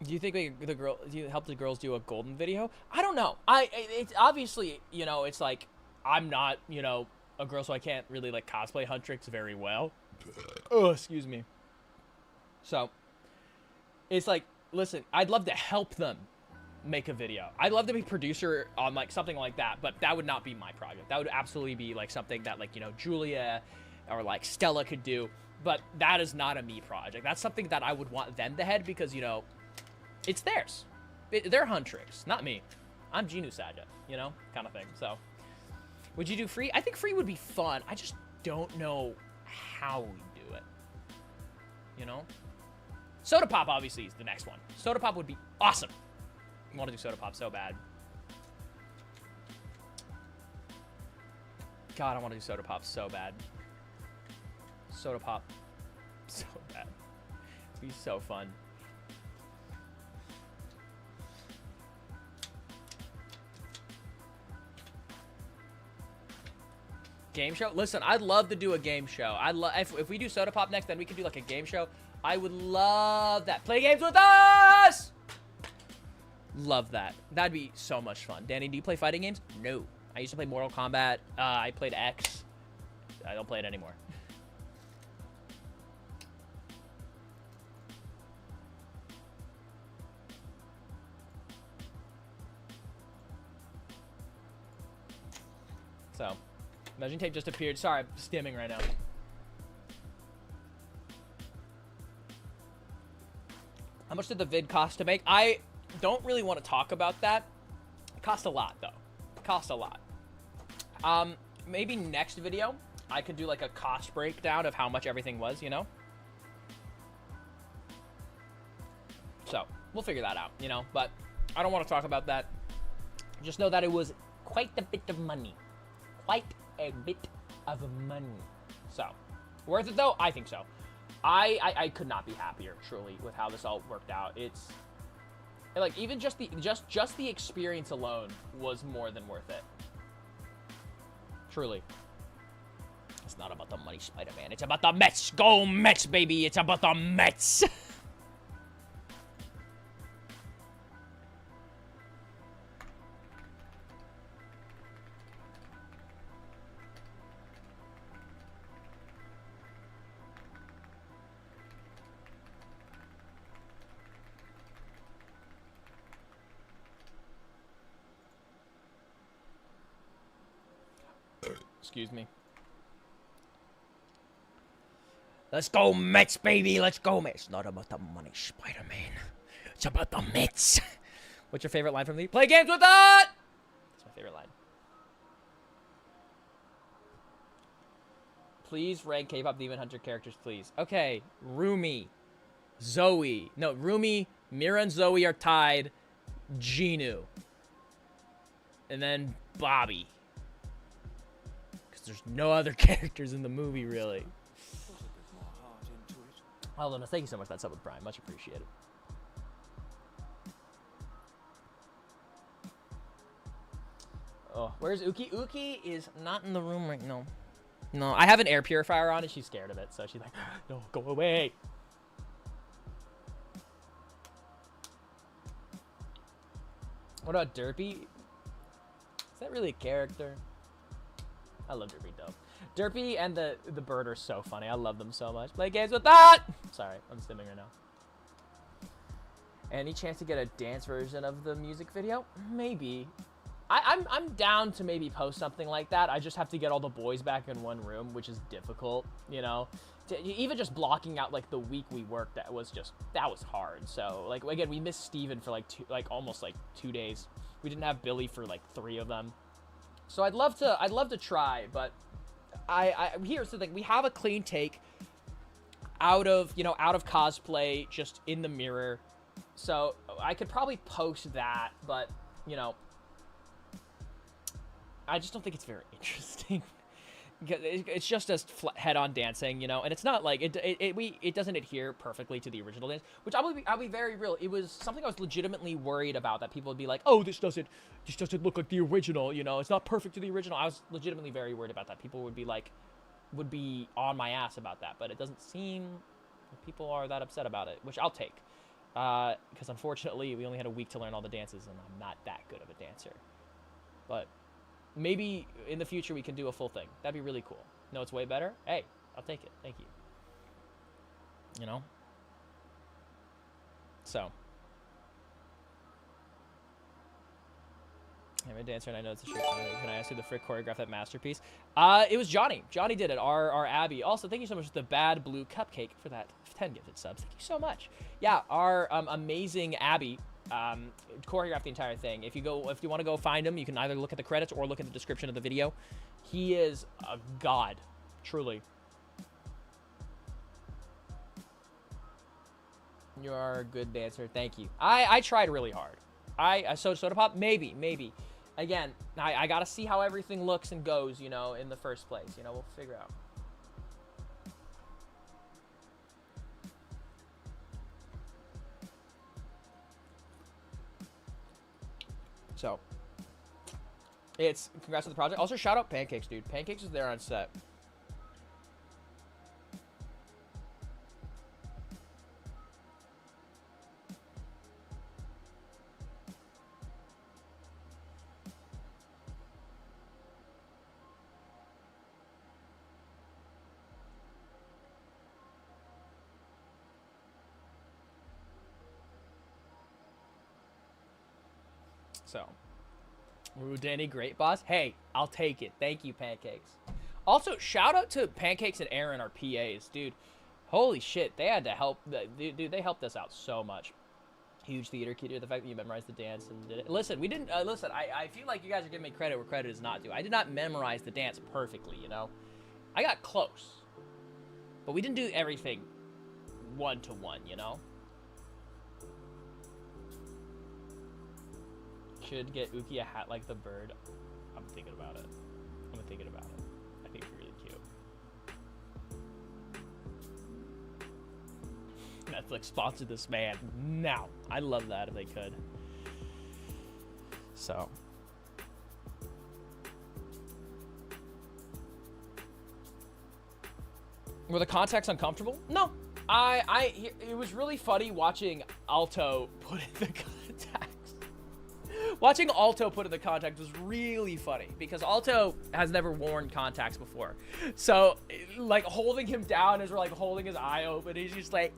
Do you think do you help the girls do a golden video? I don't know. It's obviously, you know, it's like, I'm not, you know, a girl, so I can't really, like, cosplay Huntrix very well. Oh, excuse me. So, it's like, listen, I'd love to help them make a video. I'd love to be producer on like something like that, but that would not be my project. That would absolutely be like something that like, you know, Julia or like Stella could do, but that is not a me project. That's something that I would want them to head because, you know, it's theirs. They're Huntrix, not me. I'm Genu Saja, you know, kind of thing. So would you do free? I think free would be fun. I just don't know how we do it, you know? Soda Pop obviously is the next one. Soda Pop would be awesome. I want to do Soda Pop so bad. God, I want to do Soda Pop so bad. Soda Pop so bad. It'd be so fun. Game show? Listen, I'd love to do a game show. I'd love if we do Soda Pop next, then we can do like a game show. I would love that. Play games with us! Love that. That'd be so much fun. Danny, do you play fighting games? No. I used to play Mortal Kombat. I played X. I don't play it anymore. So, measuring tape just appeared. Sorry, I'm stimming right now. How much did the vid cost to make? I don't really want to talk about that. It cost a lot, though. It cost a lot. Maybe next video, I could do like a cost breakdown of how much everything was, you know? So, we'll figure that out, you know? But I don't want to talk about that. Just know that it was quite a bit of money. Quite a bit of money. So, worth it though? I think so. I could not be happier, truly, with how this all worked out. It's like even just the experience alone was more than worth it. Truly. It's not about the money, Spider-Man. It's about the Mets. Go Mets, baby. It's about the Mets. Excuse me. Let's go Mets, baby. Let's go Mets. It's not about the money, Spider-Man. It's about the Mets. What's your favorite line from the Play Games with That? That's my favorite line. Please rank K-pop Demon Hunter characters, please. Okay, Rumi, Zoe. No, Rumi, Mira, and Zoe are tied. Genu. And then Bobby. There's no other characters in the movie, really. Well, thank you so much for that sub with Brian. Much appreciated. Oh, where's Uki? Uki is not in the room right now. No, I have an air purifier on and she's scared of it. So she's like, no, go away. What about Derpy? Is that really a character? I love Derpy though. Derpy and the bird are so funny. I love them so much. Play games with that! Sorry, I'm stimming right now. Any chance to get a dance version of the music video? Maybe. I'm down to maybe post something like that. I just have to get all the boys back in one room, which is difficult, you know? Even just blocking out like the week we worked, that was hard. So like again, we missed Steven for like almost 2 days. We didn't have Billy for like 3 of them. So I'd love to try, but here's the thing. We have a clean take out of cosplay just in the mirror. So I could probably post that, but, you know, I just don't think it's very interesting. It's just us head-on dancing, you know, and it's not like it doesn't adhere perfectly to the original dance, which I'll be very real. It was something I was legitimately worried about, that people would be like, oh, this doesn't look like the original, you know, it's not perfect to the original. I was legitimately very worried about that. People would be on my ass about that, but it doesn't seem like people are that upset about it, which I'll take, because unfortunately we only had a week to learn all the dances, and I'm not that good of a dancer, but maybe in the future we can do a full thing. That'd be really cool. No, it's way better. Hey, I'll take it. Thank you. You know? So. I'm a dancer and I know it's a shirt. Can I ask who the frick choreographed that masterpiece? It was Johnny. Johnny did it. Our Abby. Also, thank you so much for the Bad Blue Cupcake for that 10 gifted subs. Thank you so much. Yeah, our amazing Abby choreographed the entire thing. If you want to go find him, you can either look at the credits or look at the description of the video. He is a god, truly. You are a good dancer. Thank you. I tried really hard. Soda Pop, maybe. Again, I gotta see how everything looks and goes, you know, in the first place. You know, we'll figure out. So, it's congrats on the project. Also, shout out Pancakes, dude. Pancakes was there on set. So, Ooh, Danny, great boss. Hey, I'll take it. Thank you, Pancakes. Also, shout out to Pancakes and Aaron, our PAs, dude. Holy shit, they had to help. Dude, they helped us out so much. Huge theater kid here. The fact that you memorized the dance and did it. Listen, we didn't. Listen, I feel like you guys are giving me credit where credit is not due. I did not memorize the dance perfectly, you know. I got close, but we didn't do everything one-to-one, you know. Should get Uki a hat like the bird. I'm thinking about it. I think it's really cute. Netflix sponsored this man now. I love that if they could. So. Were the contacts uncomfortable? No. It was really funny watching Alto put in the contacts. Watching Alto put in the contacts was really funny because Alto has never worn contacts before. So, like, holding him down as we're, like, holding his eye open, he's just like,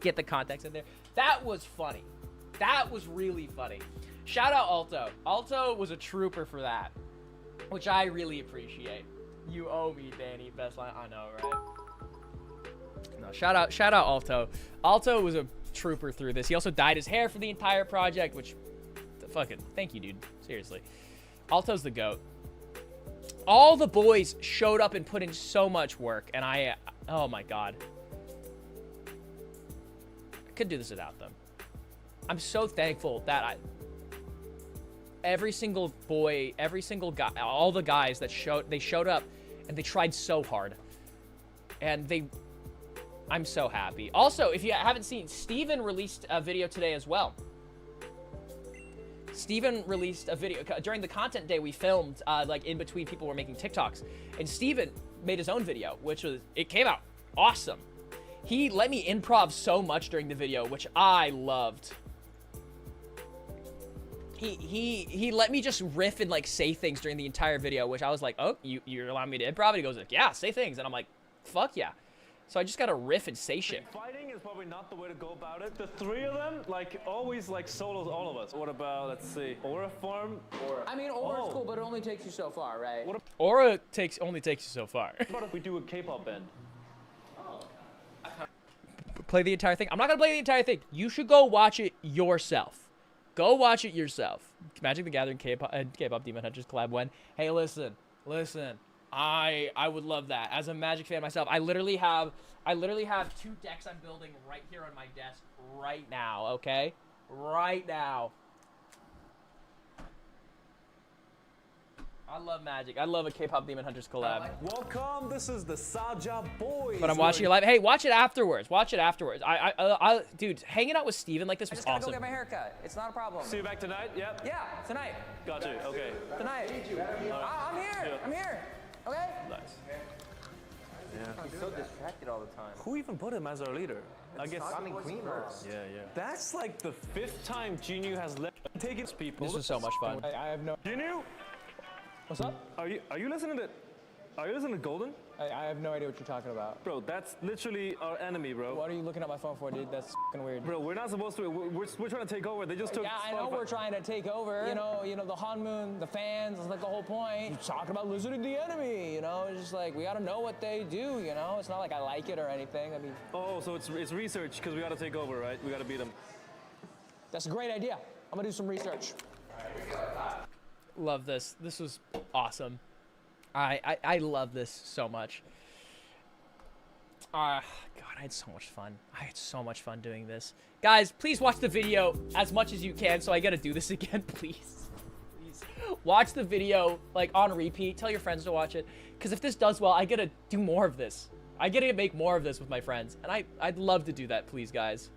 get the contacts in there. That was funny. That was really funny. Shout out Alto. Alto was a trooper for that, which I really appreciate. You owe me, Danny. Best line. I know, right? No, shout out Alto. Alto was a trooper through this. He also dyed his hair for the entire project, which... fucking thank you, dude. Seriously. Alto's the GOAT. All the boys showed up and put in so much work, and oh my god. I couldn't do this without them. I'm so thankful that every single boy, every single guy, all the guys that showed up, and they tried so hard. And I'm so happy. Also, if you haven't seen, Steven released a video today as well. Steven released a video during the content day we filmed, like in between people were making TikToks, and Steven made his own video, it came out awesome. He let me improv so much during the video, which I loved. He let me just riff and like say things during the entire video, which I was like, oh, you're allowing me to improv? And he goes like, yeah, say things. And I'm like, fuck yeah. So I just gotta riff and say shit. Fighting is probably not the way to go about it. The three of them, like, always, like, solos all of us. What about, let's see, Aura Farm? I mean, Aura's cool, but it only takes you so far, right? What only takes you so far. What about if we do a K-pop band? Play the entire thing? I'm not gonna play the entire thing. You should go watch it yourself. Go watch it yourself. Magic the Gathering K-pop Demon Hunters collab when? Hey, listen. I would love that. As a Magic fan myself, I literally have 2 decks I'm building right here on my desk right now, okay? Right now. I love Magic. I love a K-pop Demon Hunters collab. Welcome, this is the Saja Boys. But I'm watching your live. Hey, watch it afterwards. Watch it afterwards. Dude, hanging out with Steven like this was awesome. I just gotta go get my haircut. It's not a problem. See you back tonight? Yep. Yeah, tonight. Got you, okay. Tonight. I'm here. Yeah. I'm here. Okay? Nice. Yeah. He's so distracted all the time. Who even put him as our leader? I guess. I mean, Queen Rose. Yeah. That's like the 5th time Jinyu has taken people. This was so much fun. I have no. Jinyu? What's up? Are you listening to Golden? I have no idea what you're talking about. Bro, that's literally our enemy, bro. What are you looking at my phone for, dude? That's fucking weird. Bro, we're not supposed to. We're trying to take over. They just took. Yeah, I know we're trying to take over. You know the Hanmoon, the fans. It's like the whole point. You're talking about listening to the enemy. You know, it's just like we gotta know what they do. You know, it's not like I like it or anything. I mean. Oh, so it's research because we gotta take over, right? We gotta beat them. That's a great idea. I'm gonna do some research. Love this. This was awesome. I love this so much. God, I had so much fun. I had so much fun doing this. Guys, please watch the video as much as you can so I gotta do this again, please. Please. Watch the video, like, on repeat. Tell your friends to watch it. Because if this does well, I gotta do more of this. I gotta make more of this with my friends. And I'd love to do that, please, guys.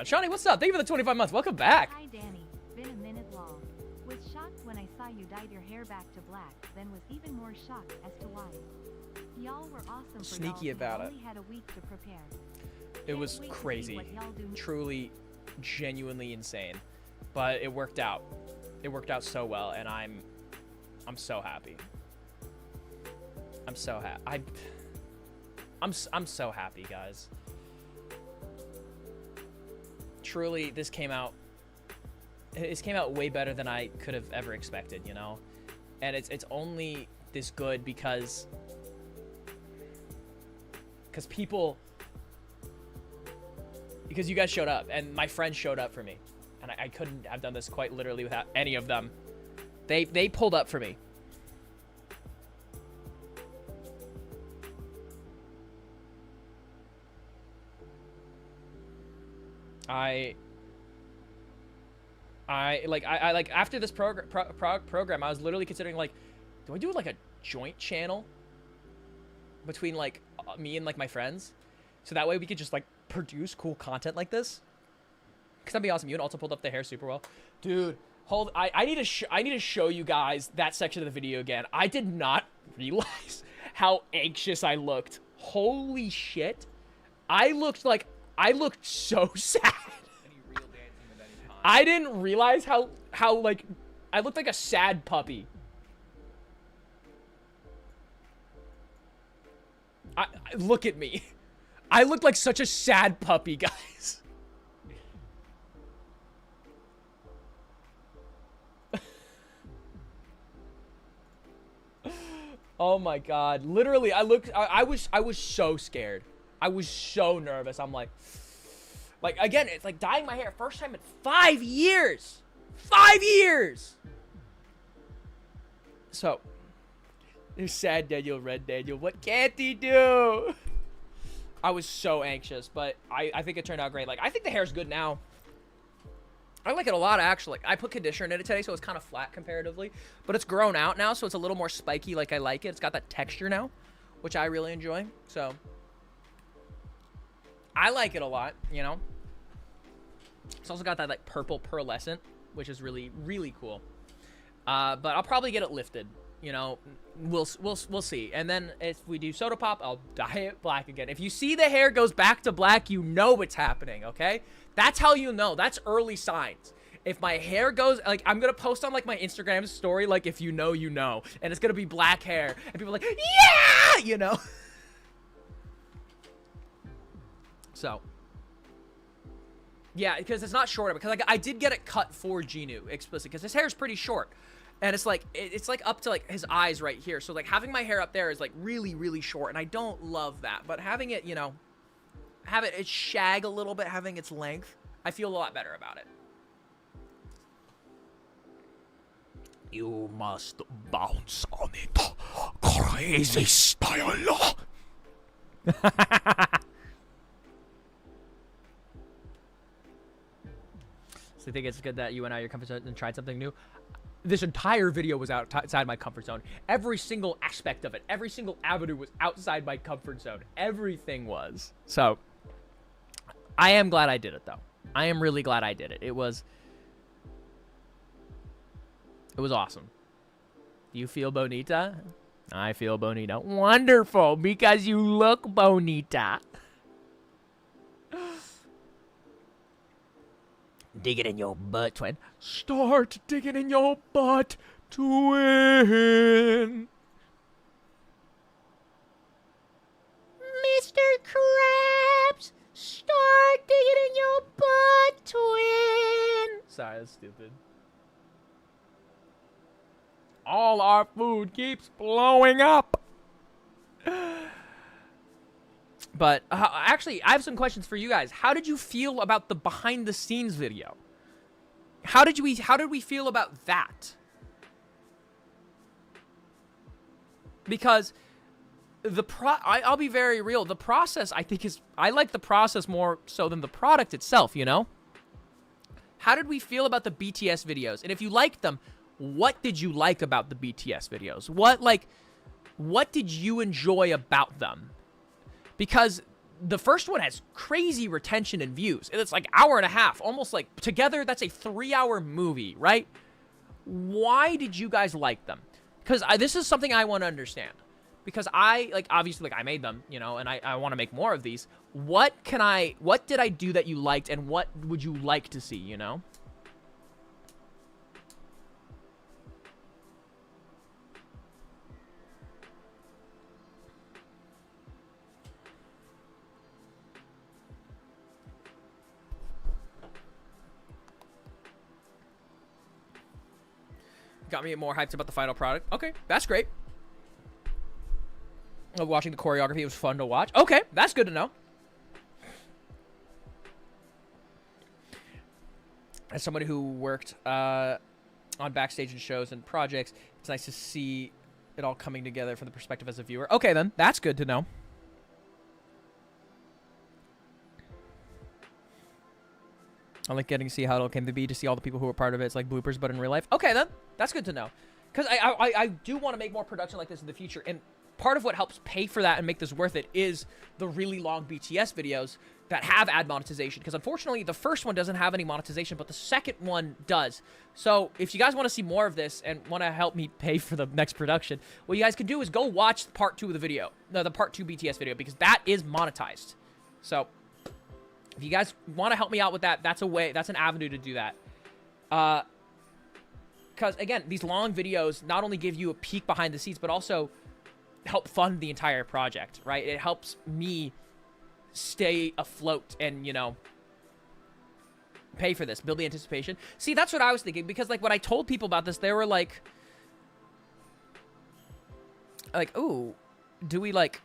Shawnee, what's up? Thank you for the 25 months. Welcome back. Hi, Danny. Been a minute long. Was shocked when I saw you dyed your hair back to black, then was even more shocked as to why. Y'all were awesome for Sneaky y'all about who it. only had a week to prepare. It was Can't wait to see crazy. what y'all do. Truly, genuinely insane. But it worked out. It worked out so well, and I'm so happy. I'm so happy. I'm so happy, guys. Truly, this came out way better than I could have ever expected, you know? And it's only this good because you guys showed up, and my friends showed up for me. And I couldn't have done this quite literally without any of them. They pulled up for me. I like after this program, I was literally considering, like, do I do like a joint channel between like me and like my friends, so that way we could just like produce cool content like this? Cause that'd be awesome. You also pulled up the hair super well, dude. I need to show you guys that section of the video again. I did not realize how anxious I looked. Holy shit, I looked so sad. I didn't realize how like I looked like a sad puppy. Look at me. I looked like such a sad puppy, guys. Oh my god. Literally, I was so scared. I was so nervous. I'm like again, it's like dyeing my hair first time in 5 years. 5 years. So, there's sad Daniel, red Daniel. What can't he do? I was so anxious, but I think it turned out great. Like, I think the hair's good now. I like it a lot, actually. I put conditioner in it today, so it's kind of flat comparatively. But it's grown out now, so it's a little more spiky like I like it. It's got that texture now, which I really enjoy. So, I like it a lot, you know? It's also got that, like, purple pearlescent, which is really, really cool. But I'll probably get it lifted, you know? We'll see. And then if we do soda pop, I'll dye it black again. If you see the hair goes back to black, you know what's happening, okay? That's how you know. That's early signs. If my hair goes, like, I'm gonna post on, like, my Instagram story, like, if you know, you know. And it's gonna be black hair. And people are like, yeah! You know? So. Yeah, because it's not short. Because, like, I did get it cut for Genu explicit. Because his hair is pretty short. And it's like up to, like, his eyes right here. So, like, having my hair up there is, like, really, really short. And I don't love that. But having it, you know, have it shag a little bit, having its length, I feel a lot better about it. You must bounce on it. Crazy style. So I think it's good that you went out of your comfort zone and tried something new. This entire video was outside my comfort zone. Every single aspect of it, every single avenue was outside my comfort zone. Everything was. So, I am glad I did it, though. I am really glad I did it. It was awesome. Do you feel bonita? I feel bonita. Wonderful, because you look bonita. Dig it in your butt, twin. Start digging in your butt, twin. Mr. Krabs, start digging in your butt, twin. Sorry, that's stupid. All our food keeps blowing up. But actually, I have some questions for you guys. How did you feel about the behind the scenes video? How did we feel about that? Because I'll be very real. The process, I think, I like the process more so than the product itself, you know? How did we feel about the BTS videos? And if you liked them, what did you like about the BTS videos? What did you enjoy about them? Because the first one has crazy retention and views. And it's like hour and a half. Almost like, together, that's a 3-hour movie, right? Why did you guys like them? Because this is something I want to understand. Because obviously, I made them, you know, and I want to make more of these. What did I do that you liked, and what would you like to see, you know? Got me more hyped about the final product. Okay, that's great. Watching the choreography was fun to watch. Okay, that's good to know. As somebody who worked on backstage and shows and projects, it's nice to see it all coming together from the perspective as a viewer. Okay, then. That's good to know. I like getting to see how it all came to be, to see all the people who were part of it. It's like bloopers, but in real life. Okay, then. That's good to know. Because I do want to make more production like this in the future. And part of what helps pay for that and make this worth it is the really long BTS videos that have ad monetization. Because unfortunately, the first one doesn't have any monetization, but the second one does. So if you guys want to see more of this and want to help me pay for the next production, what you guys can do is go watch part 2 of the video. No, the part 2 BTS video, because that is monetized. So if you guys want to help me out with that, that's a way, that's an avenue to do that. Because again, these long videos not only give you a peek behind the scenes, but also help fund the entire project, right? It helps me stay afloat and, you know, pay for this, build the anticipation. See, that's what I was thinking, because like when I told people about this, they were like, ooh, do we like,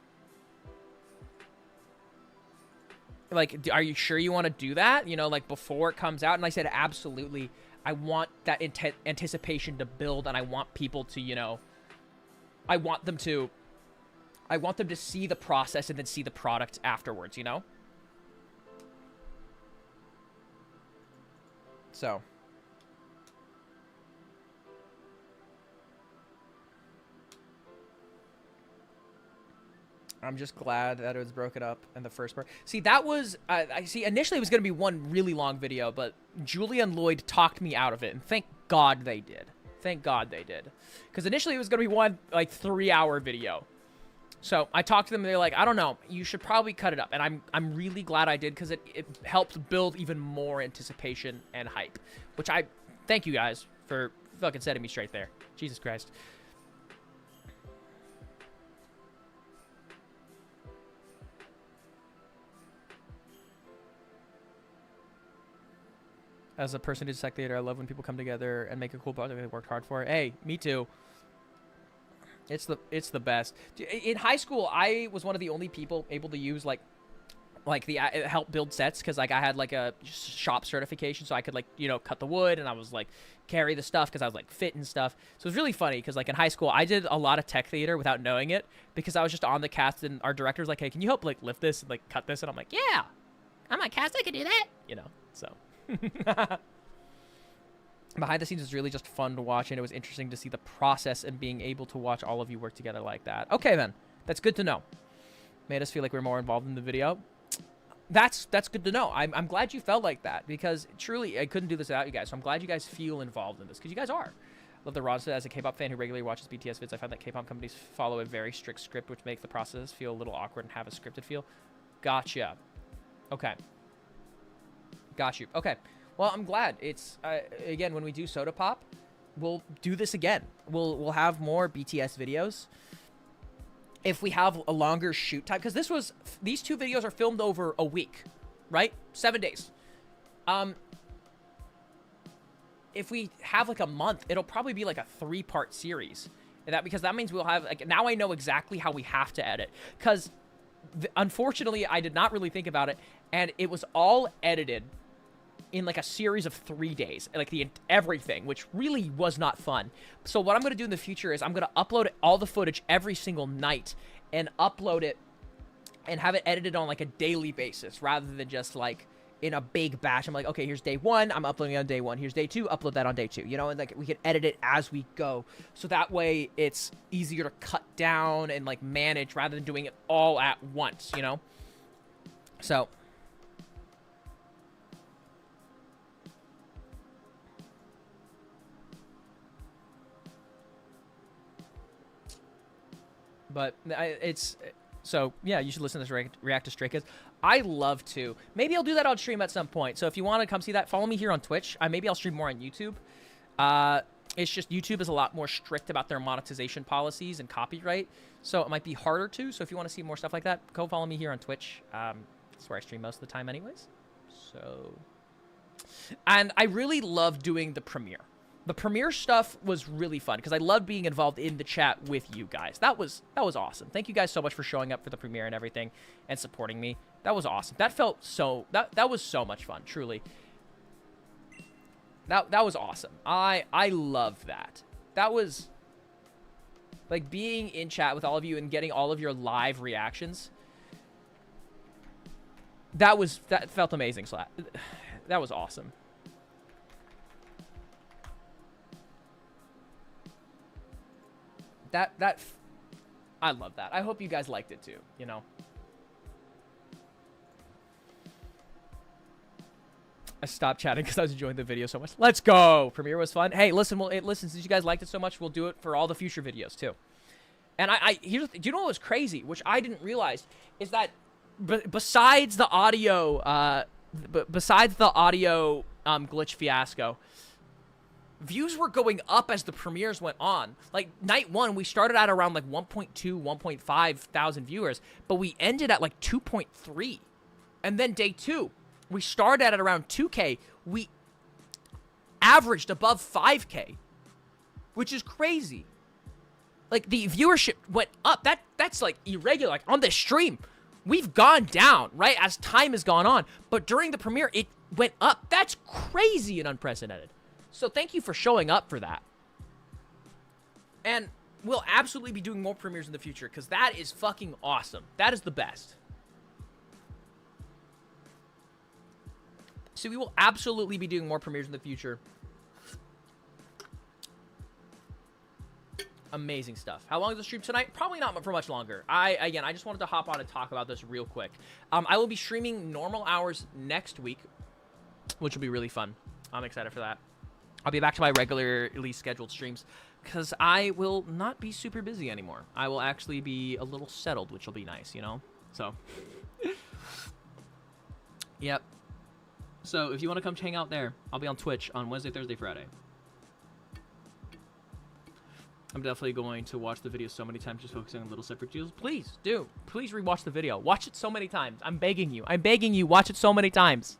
are you sure you want to do that? You know, like before it comes out? And I said, absolutely. I want that anticipation to build, and I want people to, you know, I want them to see the process and then see the product afterwards, you know? So. I'm just glad that it was broken up in the first part. See, that was, I see, initially it was going to be one really long video, but Julia and Lloyd talked me out of it, and thank God they did. Thank God they did. Because initially it was going to be one, like, 3-hour video. So I talked to them, and they're like, I don't know, you should probably cut it up. And I'm really glad I did, because it helped build even more anticipation and hype. Which thank you guys for fucking setting me straight there. Jesus Christ. As a person who's tech theater, I love when people come together and make a cool project they worked hard for. Hey, me too. It's the best. In high school, I was one of the only people able to use like the help build sets, because like I had like a shop certification, so I could like, you know, cut the wood, and I was like carry the stuff because I was like fit and stuff. So it was really funny, because like in high school I did a lot of tech theater without knowing it, because I was just on the cast, and our director was like, hey, can you help like lift this and like cut this? And I'm like, yeah, I'm on cast, I can do that, you know. So behind the scenes was really just fun to watch, and it was interesting to see the process and being able to watch all of you work together like that. Okay, then. That's good to know. Made us feel like we were more involved in the video. That's good to know. I'm glad you felt like that, because truly I couldn't do this without you guys. So I'm glad you guys feel involved in this, because you guys are. Love the Ron said, as a K-pop fan who regularly watches BTS vids, I find that K-pop companies follow a very strict script, which makes the process feel a little awkward and have a scripted feel. Gotcha. Okay. Got you. Okay. Well, I'm glad. It's again, when we do Soda Pop, we'll do this again. We'll have more BTS videos. If we have a longer shoot time, because these 2 videos are filmed over a week, right? 7 days. If we have like a month, it'll probably be like a 3-part series. And because that means we'll have like, now I know exactly how we have to edit, because unfortunately I did not really think about it, and it was all edited in like a series of 3 days, like everything, which really was not fun. So what I'm going to do in the future is I'm going to upload all the footage every single night and upload it and have it edited on like a daily basis, rather than just like in a big batch. I'm like, okay, here's day 1, I'm uploading on day 1. Here's day 2, upload that on day 2. You know, and like we can edit it as we go. So that way it's easier to cut down and like manage, rather than doing it all at once, you know? So but so yeah, you should listen to this react to Stray Kids. I love to. Maybe I'll do that on stream at some point. So if you want to come see that, follow me here on Twitch. Maybe I'll stream more on YouTube. It's just YouTube is a lot more strict about their monetization policies and copyright, so it might be harder to. So if you want to see more stuff like that, go follow me here on Twitch. That's where I stream most of the time anyways. So, and I really love doing the premiere. the premiere stuff was really fun because I loved being involved in the chat with you guys. That was awesome. Thank you guys so much for showing up for the premiere and everything and supporting me. That was awesome. That felt so that was so much fun, truly. That was awesome. I love that. That was like being in chat with all of you and getting all of your live reactions. That felt amazing. That was awesome. I love that. I hope you guys liked it too, you know. I stopped chatting because I was enjoying the video so much. Let's go. Premiere was fun. Hey, listen, since you guys liked it so much, we'll do it for all the future videos too. And do you know what was crazy, which I didn't realize, is that besides the audio, glitch fiasco, views were going up as the premieres went on. Like, night 1, we started at around, like, 1.2, 1.5 thousand viewers, but we ended at, like, 2.3. And then day 2, we started at around 2K. We averaged above 5K, which is crazy. Like, the viewership went up. That's, like, irregular. Like, on this stream, we've gone down, right, as time has gone on. But during the premiere, it went up. That's crazy and unprecedented. So thank you for showing up for that. And we'll absolutely be doing more premieres in the future because that is fucking awesome. That is the best. So we will absolutely be doing more premieres in the future. Amazing stuff. How long is the stream tonight? Probably not for much longer. I just wanted to hop on and talk about this real quick. I will be streaming normal hours next week, which will be really fun. I'm excited for that. I'll be back to my regularly scheduled streams because I will not be super busy anymore. I will actually be a little settled, which will be nice, you know? So, yep. So, if you want to come hang out there, I'll be on Twitch on Wednesday, Thursday, Friday. I'm definitely going to watch the video so many times, just focusing on little separate deals. Please, do. Please rewatch the video. Watch it so many times. I'm begging you. I'm begging you. Watch it so many times.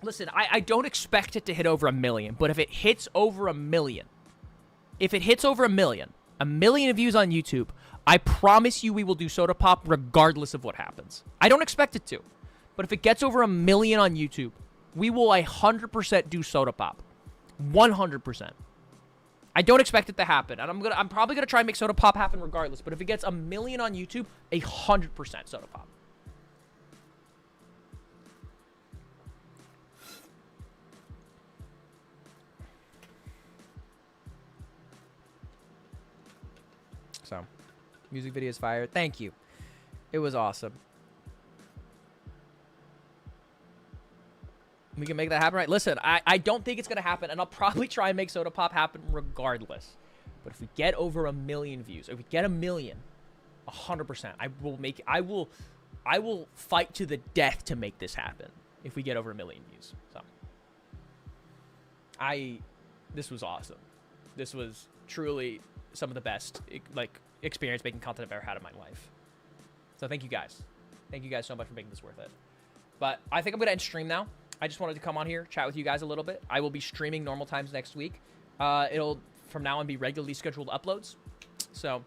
Listen, I don't expect it to hit over 1 million, but if it hits over 1 million, a million views on YouTube, I promise you we will do Soda Pop regardless of what happens. I don't expect it to, but if it gets over 1 million on YouTube, we will 100% do Soda Pop. 100%. I don't expect it to happen, and I'm probably gonna try and make Soda Pop happen regardless, but if it gets 1 million on YouTube, 100% Soda Pop. So, music video is fire. Thank you. It was awesome. We can make that happen, right? Listen, I don't think it's going to happen, and I'll probably try and make Soda Pop happen regardless. But if we get over 1 million views, if we get 1 million, 100%, I will fight to the death to make this happen if we get over 1 million views. So, this was awesome. This was truly some of the best, like, experience making content I've ever had in my life. So thank you guys. Thank you guys so much for making this worth it. But I think I'm going to end stream now. I just wanted to come on here, chat with you guys a little bit. I will be streaming normal times next week. It'll, from now on, be regularly scheduled uploads. So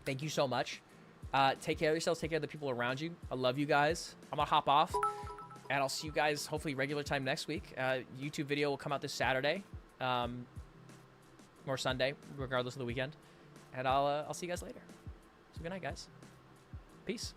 thank you so much. Take care of yourselves. Take care of the people around you. I love you guys. I'm going to hop off, and I'll see you guys hopefully regular time next week. YouTube video will come out this Saturday. Or Sunday, regardless of the weekend. And I'll see you guys later. So good night, guys. Peace.